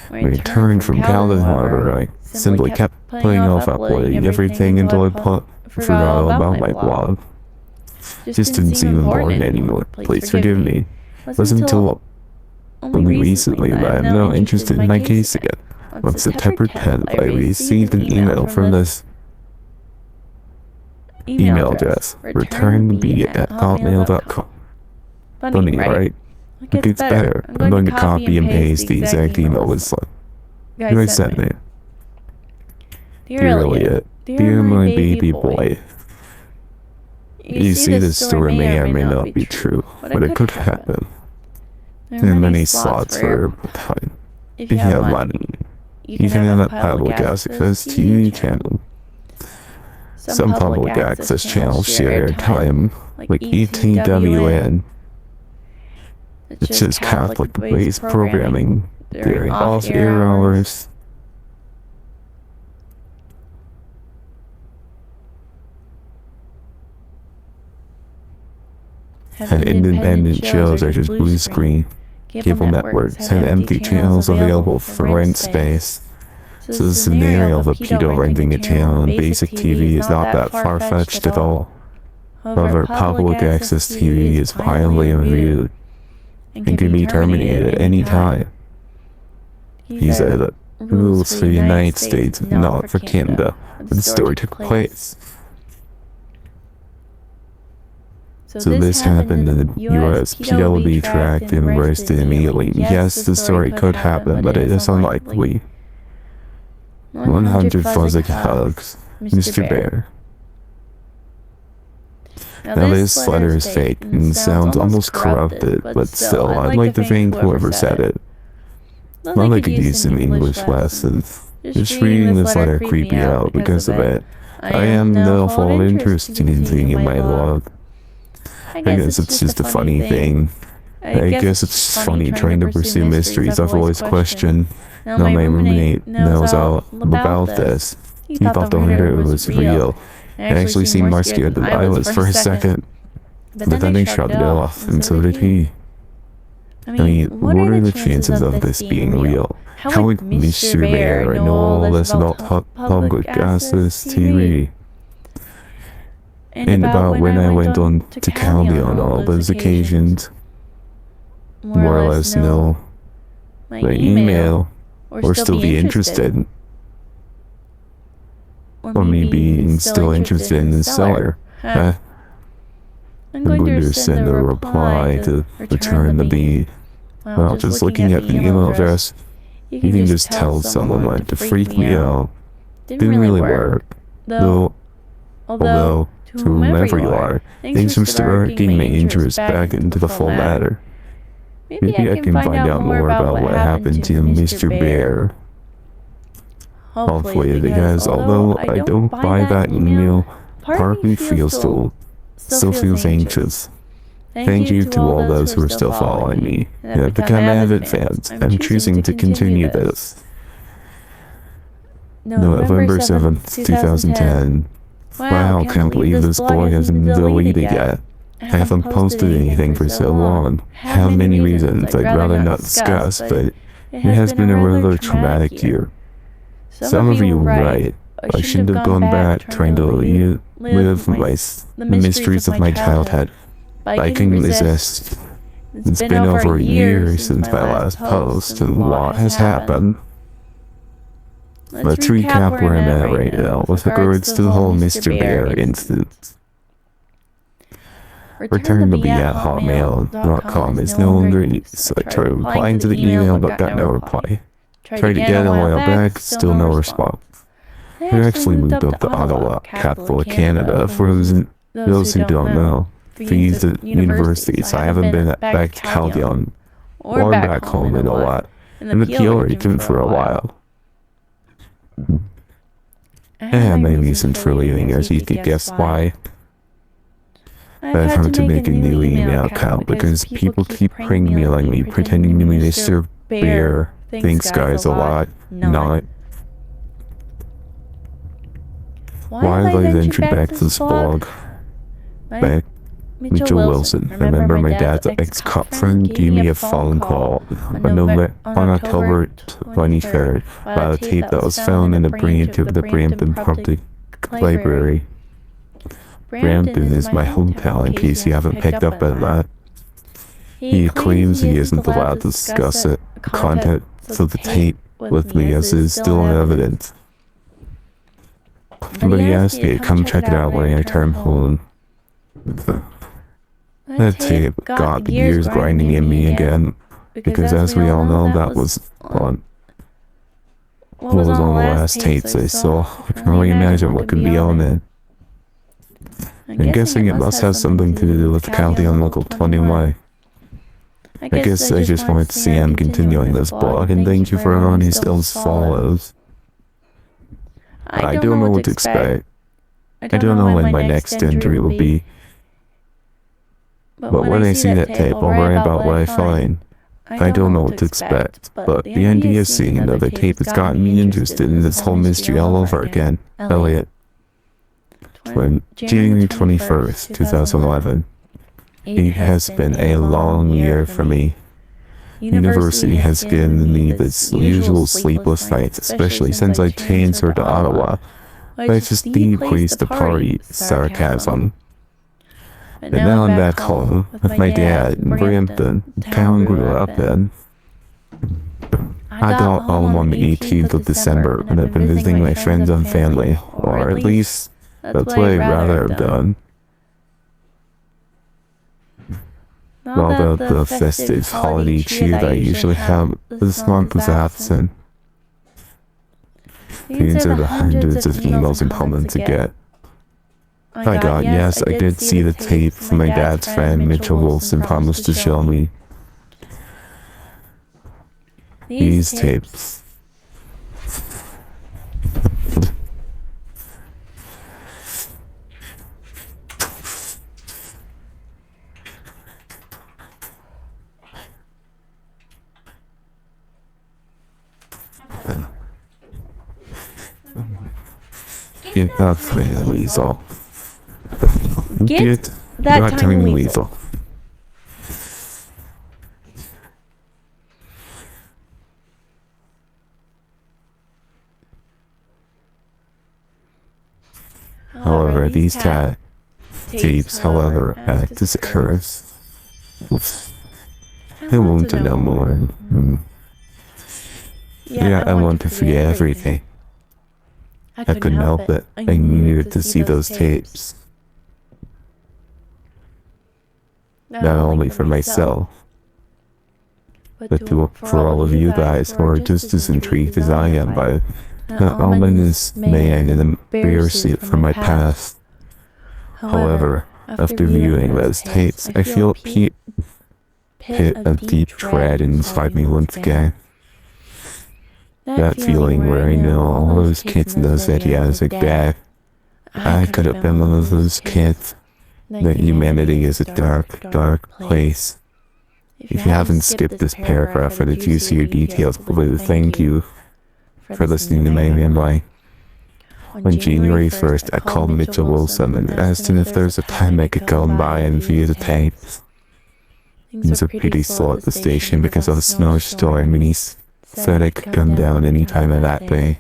When I returned from Caldeon, however, I simply kept putting off uploading everything until I forgot all about my blog. Just didn't seem important anymore. Please forgive me. It wasn't until only recently that I am now interested in my case again. On September 10th, I received an email from this email address, returnmedia@hotmail.com. Funny, right? It gets better. I'm going to copy and paste the exact email with slip. You guys sent me. Dear Elliot, dear my baby boy. You see, this story may or may not be true, but it could happen. There are many slots for time. If you have money, you can have a public access TV channel. Some public access channels share time, like ETWN, which is Catholic-based programming during off-air hours. And independent shows such as Blue Screen. Cable networks have empty channels available for rent space. So the scenario of a pedo renting a channel on basic TV is not that far-fetched at all. However, public access TV is violently reviewed and can be terminated at any time. These are the rules for the United States, not for Canada, where the story took place. So this happened in the US. Pedo would be tracked and arrested immediately. Yes, the story could happen, but it is unlikely. 100 fuzzy hugs, Mr. Bear. Now this letter is fake and sounds almost corrupted, but still, I'd like to thank whoever said it. Not like I could use some English lessons. Just reading this letter creeped me out because of it. I am no fault interested in anything in my blog. I guess it's just a funny thing. I guess it's just funny trying to pursue mysteries I've always questioned. Now my roommate knows all about this. He thought the letter was real. They actually seemed more scared than I was for a second. But then they shrugged it off, and so did he. I mean, what are the chances of this being real? How would Mr. Bear know all this about public access TV? And about when I went on to Calvi on all those occasions? More or less know my email, or still be interested. Or maybe still interested in the seller. I'm going to send a reply to return the beat. Well, just looking at the email address, you can just tell someone wanted to freak me out. Didn't really work. Although, to whomever you are, thanks for starting my interest back into the full matter. Maybe I can find out more about what happened to Mr. Bear. Hopefully, because although I don't buy that email, part of me still feels anxious. Thank you to all those who are still following me and have become avid fans. I'm choosing to continue this. November 7th, 2010. Wow, can't believe this blog hasn't been deleted yet. I haven't posted anything for so long. Have many reasons I'd rather not discuss, but it has been a rather traumatic year. Some of you were right. I shouldn't have gone back trying to live the mysteries of my childhood. I can resist. It's been over a year since my last post, and a lot has happened. Let's recap where I'm at right now with regards to the whole Mr. Bear instance. Return to be at hotmail.com is no longer used, so I tried replying to the email but got no reply. Tried again a while back, still no response. I actually moved up to Ottawa, capital of Canada, for those who don't know. For these universities, I haven't been back to Calgary or back home in a while, in the Peel region for a while. And my reason for leaving, as you can guess why. I've had to make a new email account because people keep emailing me pretending to be Mr. Bear. Thanks guys a lot. Not. Why have I ventured back to this blog? Back Mitchell Wilson. Remember my dad's ex-cop friend gave me a phone call on October 23rd about a tape that was found in the branch of the Brampton Public Library. Brampton is my hometown, in case you haven't picked up on that. He claims he isn't allowed to discuss it, content of the tape with me as it is still in evidence. But he asked me to come check it out when I return home. That tape got the gears grinding in me again, because as we all know, that was on what was on the last tapes I saw. I can only imagine what could be on it. I'm guessing it must have something to do with County on Local 21. I guess I just wanted to see I'm continuing this blog, and thank you for everyone who still follows. I don't know what to expect. I don't know when my next entry will be. But when I see that tape, I'll worry about what I find. I don't know what to expect, but the idea of seeing another tape has gotten me interested in this whole mystery all over again. Elliot. January 21st, 2011. It has been a long year for me. University has given me the usual sleepless nights, especially since I transferred to Ottawa. Life's just the place to party, sarcasm. And now I'm back home with my dad in Brampton, the town I grew up in. I got home on the 18th of December and I've been visiting my friends and family, or at least that's what I'd rather have done. Although the festive holiday cheer that I usually have this month was absent. These are the hundreds of emails and comments I get. My God, yes, I did see the tape from my dad's friend Mitchell Wilson promised to show me. These tapes. Get that tiny weasel. Get that tiny weasel. However, these cat tapes, however, act as a curse. I want to know more. Yeah, I want to forget everything. I couldn't help it. I needed to see those tapes. Not only for myself, but for all of you guys who are just as intrigued as I am by the ominous man in the bear suit from my past. However, after viewing those tapes, I feel a pit of deep dread inside me once again. That feeling where I know all those kids in those videos are dead. I could have been one of those kids. That humanity is a dark, dark place. If you haven't skipped this paragraph for the juicier details below, thank you for listening to my rambling. On January 1st, I called Mitchell Wilson and asked him if there was a time I could go by and view the tapes. Things were pretty slow at the station because of the snowstorm, and he said I could come down any time of that day.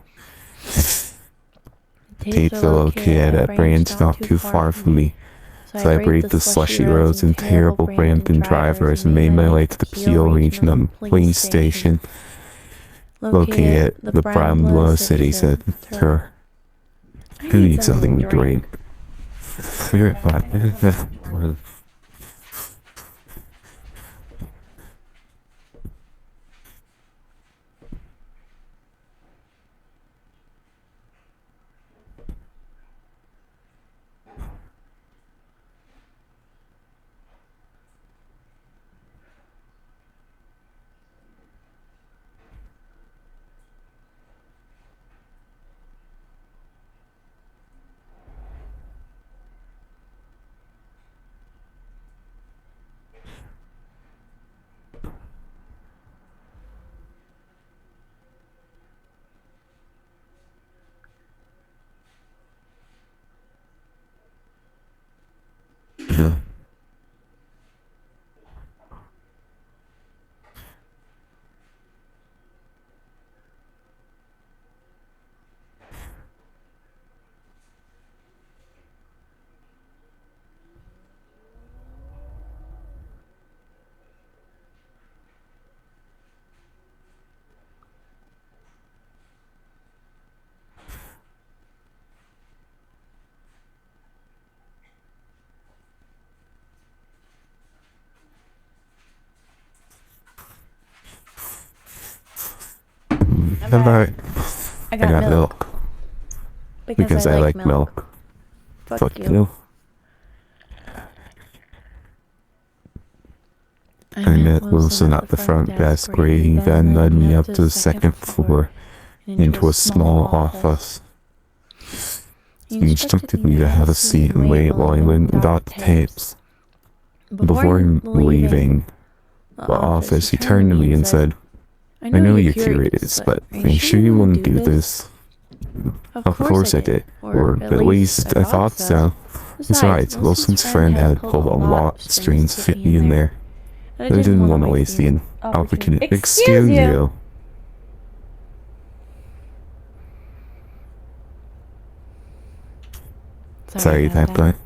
The tapes are located at a branch not too far from me, so I braved the slushy roads and terrible Brampton drivers and made my way to the Peel Regional Police Station, located at the Brown Blue City Center. I need something to drink. Yeah. I got milk. Because I like milk. Fuck you. I met Wilson at the front desk where he then led me up to the second floor into a small office. He instructed me to have a seat and wait while he went and got the tapes. Before leaving the office, he turned to me and said, I know you're curious, but are you sure you wouldn't do this? Of course I did, or at least I thought so. Besides, Wilson's friend had pulled a lot of strings to fit me in there. I didn't want to waste the opportunity. Excuse you! Sorry about that.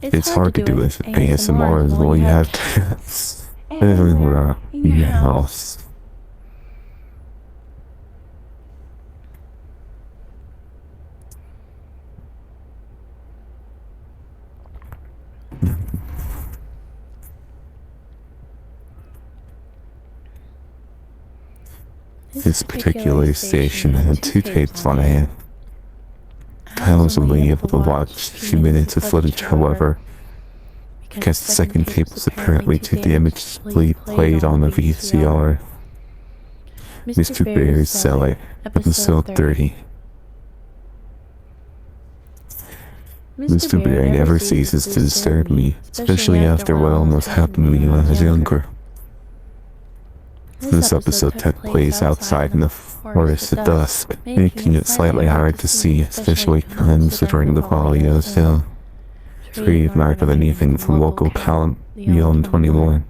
It's hard to do with ASMR as well. You have cats everywhere in your house. This particular station had two tapes on hand. I was only able to watch a few minutes of footage, however, because the second tape was apparently too damaged to be played on the VCR. Mr. Bear's Cellar, episode 30. Mr. Bear never ceases to disturb me, especially after what almost happened to me when I was younger. This episode took place outside in the or is it dusk, making it slightly hard to see, especially considering the quality of the film. Free marked with anything from local talent beyond 21.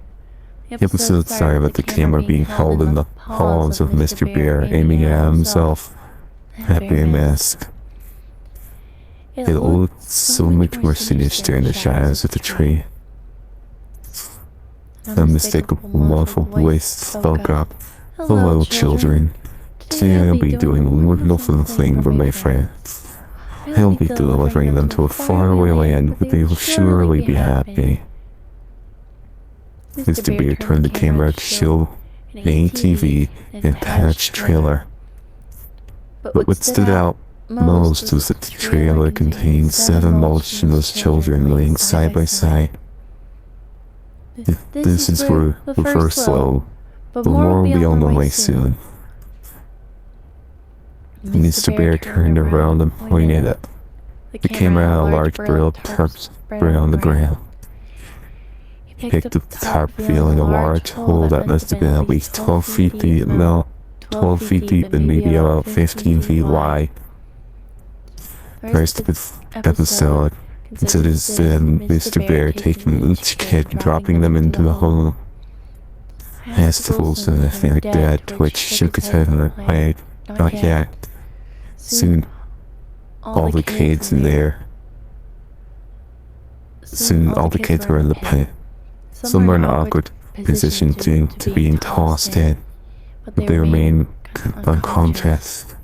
The episode started with the camera being held in the paws of Mr. Bear aiming at himself, happy mask. It looked so much more sinister in the shadows of the tree. A unmistakable muffled voice spoke up. Hello, children. Today I'll be doing a wonderful thing for my friends. I'll be delivering them to a faraway land where they will surely be happy. Mr. Bear turned the camera to show an ATV and attached trailer. But what stood out most was that the trailer contained 7 motionless children laying side by side. This is where the first slow, but more will be on the way soon. Mr. Bear turned around and pointed at the camera at a large barrel of tarp spread on the ground. He picked up the tarp, feeling a large hole that must have been at least 12 feet deep, no, 12 feet deep and maybe about 15 feet wide. First episode considered Mr. Bear taking each kid and dropping them into the hole. As fools and I think Dad Twitch shook his head and replied, not yet. Soon, all the kids in there. Soon, all the kids were in the pit. Some were in an awkward position due to being tossed in, but they remained unconscious.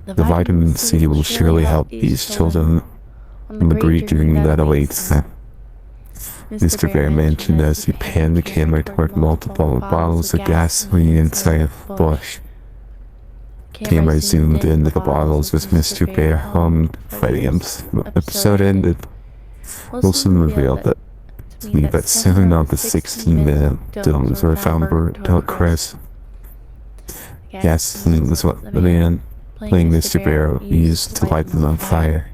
The vitamin C will surely help these children, and agreed during that awaits them. Mr. Bear mentioned as he panned the camera toward multiple bottles of gasoline inside a bush. Camera zoomed into the bottles as Mr. Bear hummed Williams. The episode ended. Wilson revealed that to me that 7 of the 16 films were found burnt out crisp. Gasoline was what the man playing Mr. Bear used to light them on fire.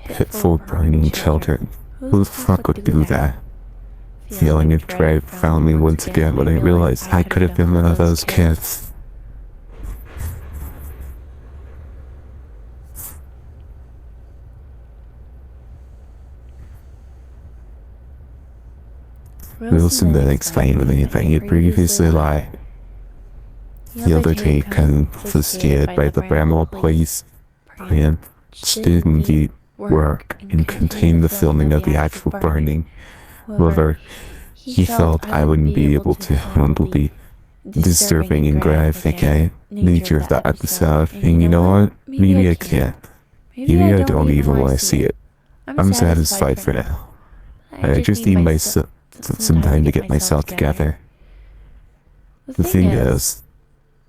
Pit full of burning children. Who the fuck would do that? Feeling of dread found me once again when I realized I could have been one of those kids. Wilson then explained to me that he had previously lied. The undertaken was scared by the Bramwell Police plan, which did indeed work and contained the filming of the actual burning. However, he felt I wouldn't be able to handle the disturbing and graphic nature of that episode, and you know what? Maybe I can't. Maybe I don't even want to see it. I'm satisfied for now. I just need some time to get myself together. The thing is,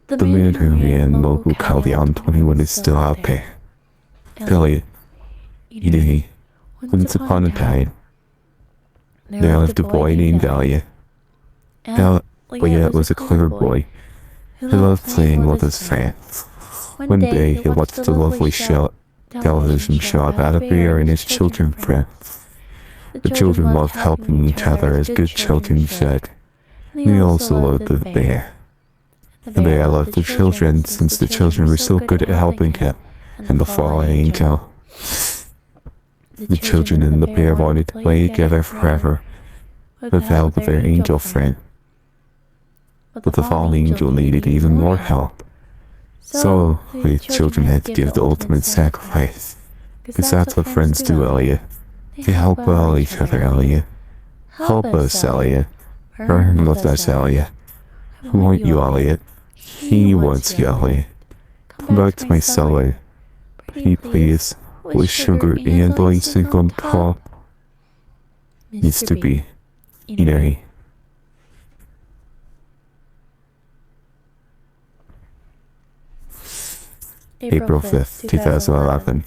the man who ran local Caldeon 21 is still out there. Elliot, once upon a time, there lived a boy named Elliot. Elliot was a clever boy who loved playing with his friends. One day, he watched a lovely television show about a bear and his children friends. The children loved helping each other as good children should. They also loved the bear. The bear loved the children since the children were so good at helping him and the fallen angel. The children and the bear wanted to play together forever without their angel friend. But the fallen angel needed even more help. So the children had to give the ultimate sacrifice. Because that's what friends do, Elliot. They help well each other, Elliot. Help us, Elliot. Burn with us, Elliot. I want you, Elliot. He wants you, Elliot. Come back to my cellar. Pretty please, with sugar and icing on top. Mr. B. Eatery. April 5th, 2011.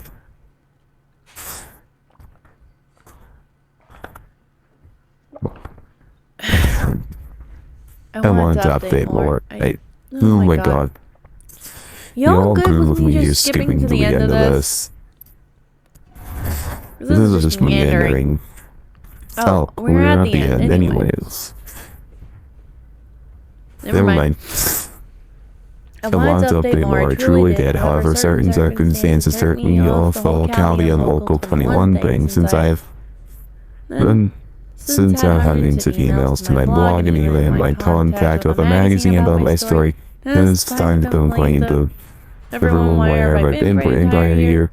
I wanted to update more. Oh my god. Y'all agree with me just skipping to the end of this? This is just meandering. Oh, we're at the end anyways. Never mind. The ones update more truly did, however, certain circumstances certainly also county and local 21 thing since I've having to emails to my blog and even my contact with a magazine about my story, it's time to complain to everyone wherever I've been for entire year.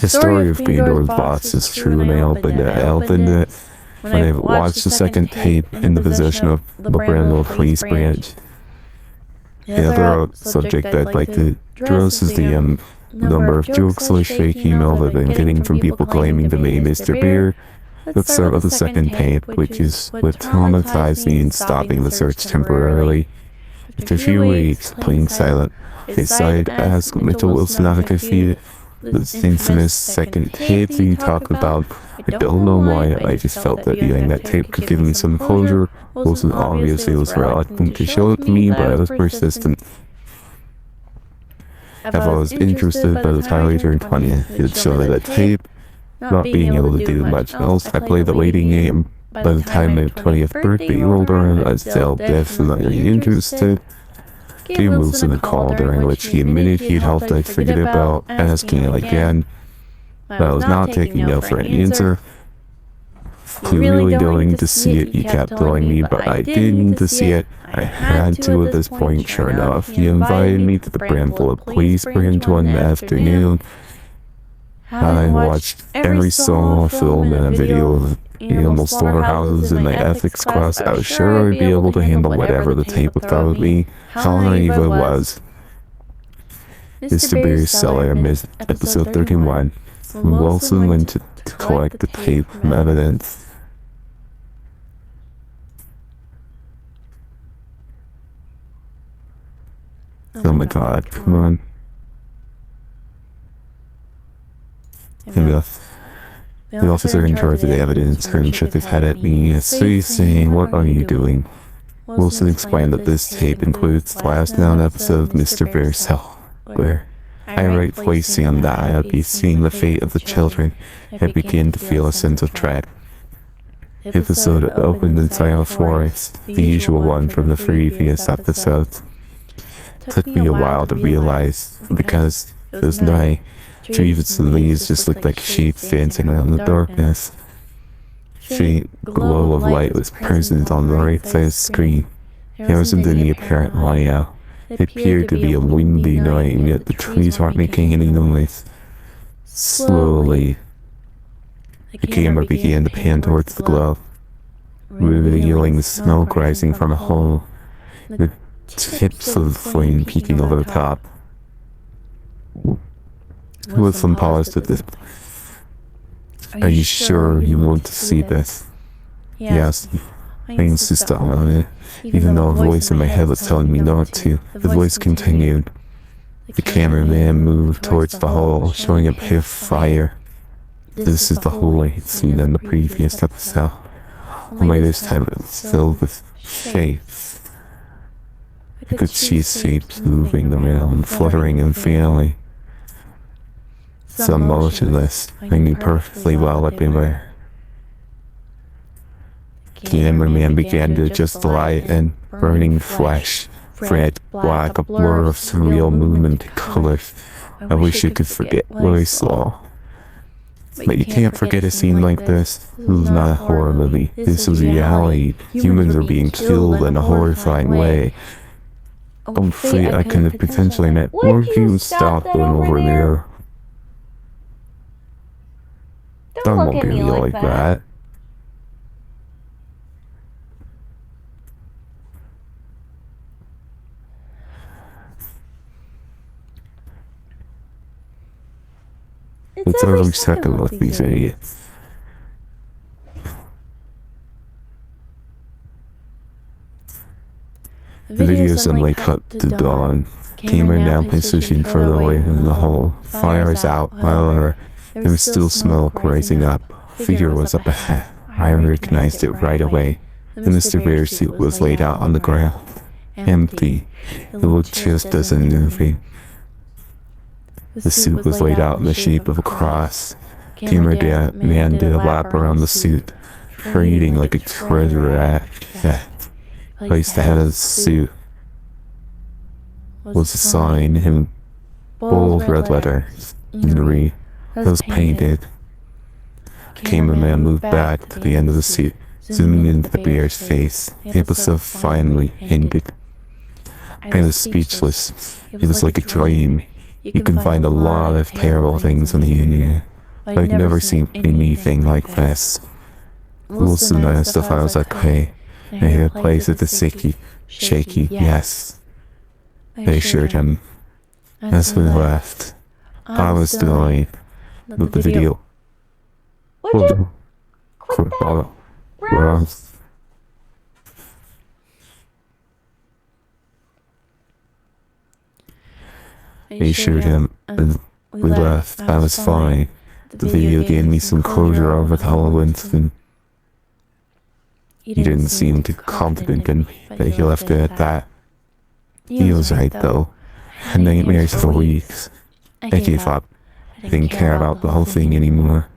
The story of Beandore's boss is true, and I opened it when I watched the second tape in the possession of the Brandon Police Branch. The other subject I'd like to address is the number of jokes slash fake email that I've been getting from people claiming to be Mr. Beer. Let's start with the second tape, which is what traumatized me in stopping the search temporarily. After a few weeks, playing silent, I decided to ask Mitchell Wilson if I could see the infamous second tape that you talked about. I don't know why, I just felt that viewing that tape could give me some closure. Wilson obviously was reluctant to show it to me, but I was persistent. If I was interested by the time I turned 20, it showed me that tape. Not being able to do much else, I played the waiting game. By the time my 20th birthday rolled around, I was still definitely interested. Gave Wilson a call during which he admitted he'd helped I forget about asking it again. But I was not taking no for an answer. You really going to see it, he kept telling me, but I didn't need to see it. I had to at this point, sure enough. He invited me to the Brantford Police Branch one afternoon. I watched every song, film, and a video of animal slaughterhouses in my ethics class. I was sure I'd be able to handle whatever the tape would throw at me. How naive I was. Mr. Beer's Cellar missed episode 31, when Wilson went to collect the tape from evidence. Oh my god, come on. The officer in charge of the evidence turned and shook his head at me, saying, "What are you doing?" Wilson explained that this tape includes the last known episode of Mr. Bear's Cell, where I rightfully assumed that I would be seeing the fate of the children and began to feel a sense of dread. The episode opened in Silent Forest, the usual one from the previous episodes. It took me a while to realize, because it was night, trees and leaves just looked like sheep dancing around the darkness. Faint glow of light was present on the right side of the screen. There wasn't any apparent light out. It appeared to be a windy night, and yet the trees weren't making any noise. Slowly, the camera began to pan towards the glow, revealing the smoke rising from a hole, the tips of the flame peeking over the top. Wilson paused at this. "Are you sure you want to see this?" Yes. I insisted on it, even though a voice in my head was telling me not to. The voice continued. The cameraman moved towards the hole, showing a pit of fire. This is the hole I had seen in the previous episode, only this time it was filled with shapes. I could see shapes moving around, fluttering and failing. So motionless, I knew perfectly well what they were. The cameraman began to adjust the light, and burning flesh, red, black, a blur of surreal movement and colors. I wish you could forget what I saw. But you can't forget a scene like this. This was not a horror movie. This was reality. Humans are being killed in a horrifying way. I'm afraid I could have potentially met more people. Stop going over there. Don't look at me like that. It's every second with these idiots. The video suddenly cut to dawn. Camera now positioned further away from the hole. Fire is out, however, there was still smoke rising up. Figure was up ahead. I recognized it right away. The Mr. Bear suit was laid out on the ground. Empty. It looked just as in the movie. The suit was laid out in the shape of a cross. Cameraman did a lap around the suit, parading like a treasure act. Placed ahead of the suit was a sign in bold red letters. Injury was painted. Cameraman moved back to the end of the seat, zooming into the bear's face. The episode finally ended. I was speechless. It was like a dream. You can find a lot of terrible things on the internet, but I've never seen anything like this. Wilson asked if I was okay. I had a place at the shaky yes. I assured him. As we left, I was delayed with the video. Would I assured him as we left I was fine. The video gave me some closure over the whole incident. He didn't seem too confident in me, but he left it at that. He was right though. I had nightmares for weeks. I gave up. I didn't care about the whole thing anymore.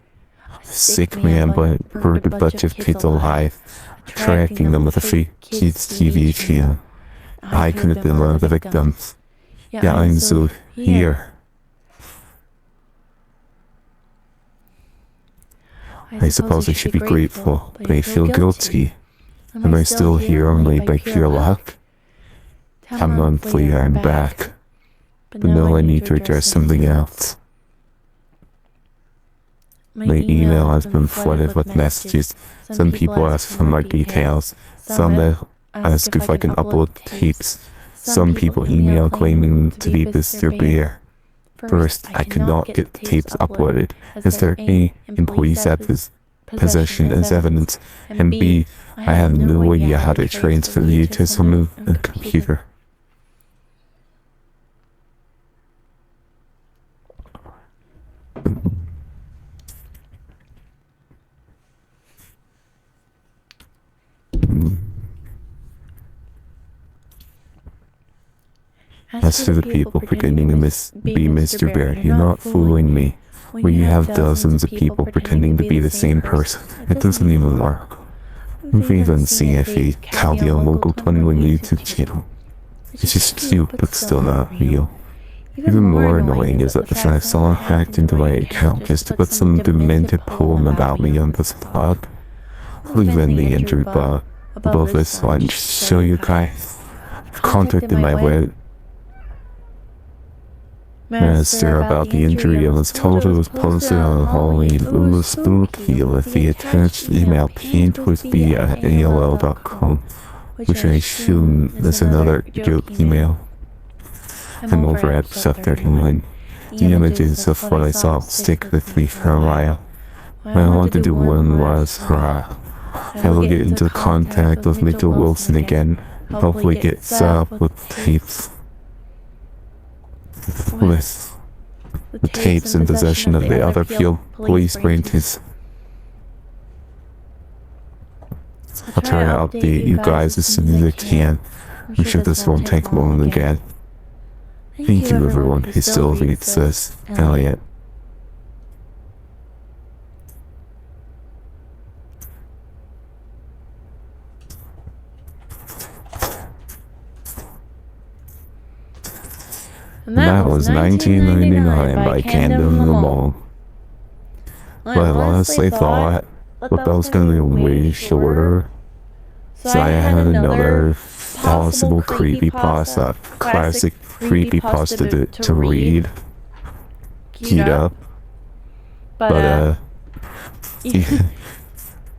Sick man, but burned a bunch of kids alive, tracking them with a fake kids TV channel. I could have been one of the victims. Yeah, I'm so here. I suppose I should be grateful, but I feel guilty. Am I still here only by pure luck? 10 months later, I'm back. But now I need to address something else. My email has been flooded with messages. Some people ask for more details. Some ask if I can upload tapes. Some people email claiming to be Mr. Bear. First, I could not get the tapes uploaded, as their A, employees had this possession as evidence, and B, I have no idea how to transfer the to some computer. As to the people pretending to be Mr. Bear, you're not fooling me. When you have dozens of people pretending to be the same person, it doesn't even work. We've even seen a fake Caldeon local 21 YouTube channel. It's just cute, but still not real. Even more annoying is that the fact someone hacked into my account just to put some demented poem about me on this blog. I'll leave in the entry bar above this so I can show you guys. I've contacted my web master about the injury and was told it was posted on Halloween. It was spooky with the attached email pinned with me at AOL.com, which I assume is another joke email. I'm over at episode 31. The images of what I saw stick with me for a while. What I wanted to do one was, I will get into contact with Mitchell Wilson again, hopefully get set up with tapes. With the tapes in possession of the other police branches. I'll try to update you guys as soon as I can. I'm sure this won't take long again. Thank you everyone who still reads this. Elliot. And that was 1999 by Camden Lamont. But I honestly thought that was going to be way shorter. So I had another possible creepypasta, classic creepypasta to read. Queued up. But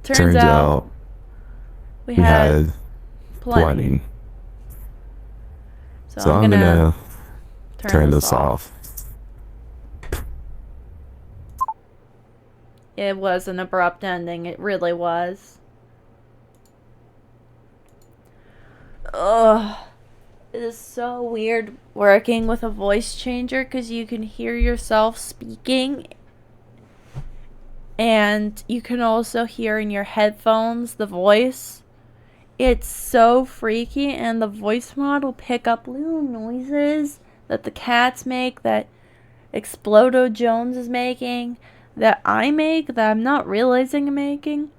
turns out we had plenty. So I'm gonna turn this off. It was an abrupt ending. It really was. Ugh. It is so weird working with a voice changer because you can hear yourself speaking. And you can also hear in your headphones the voice. It's so freaky, and the voice mod will pick up little noises that the cats make, that Explodo Jones is making, that I make, that I'm not realizing I'm making.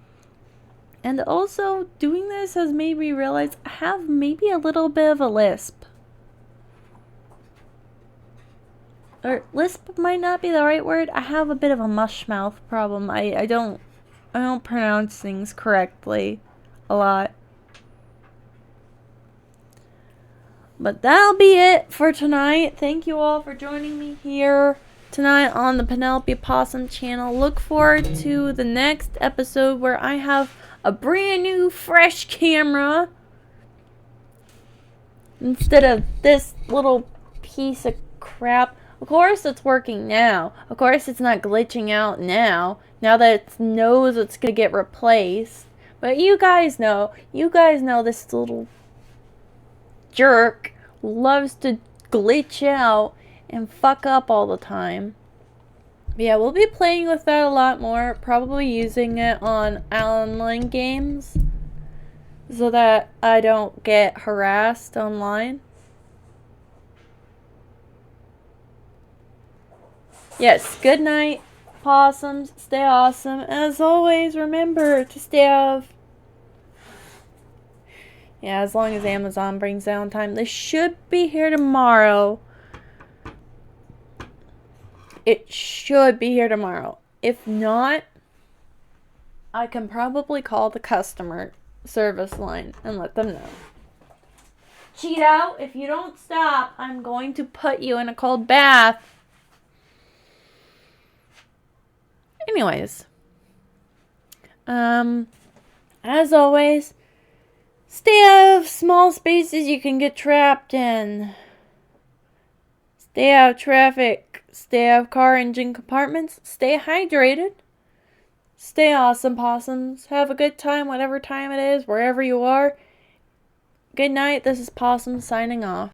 And also, doing this has made me realize I have maybe a little bit of a lisp. or lisp might not be the right word. I have a bit of a mush mouth problem. I don't pronounce things correctly a lot. But that'll be it for tonight. Thank you all for joining me here tonight on the Penelope Possum channel. Look forward to the next episode where I have a brand new fresh camera instead of this little piece of crap. Of course it's working now. Of course it's not glitching out now that it knows it's gonna get replaced. But you guys know this little jerk loves to glitch out and fuck up all the time. But yeah, we'll be playing with that a lot more, probably using it on online games so that I don't get harassed online. Yes, good night, possums. Stay awesome. As always, remember to stay out of... Yeah, as long as Amazon brings downtime. They should be here tomorrow. It should be here tomorrow. If not, I can probably call the customer service line and let them know. Cheeto, if you don't stop, I'm going to put you in a cold bath. Anyways. As always, stay out of small spaces you can get trapped in. Stay out of traffic. Stay out of car engine compartments. Stay hydrated. Stay awesome, possums. Have a good time, whatever time it is, wherever you are. Good night. This is Possum signing off.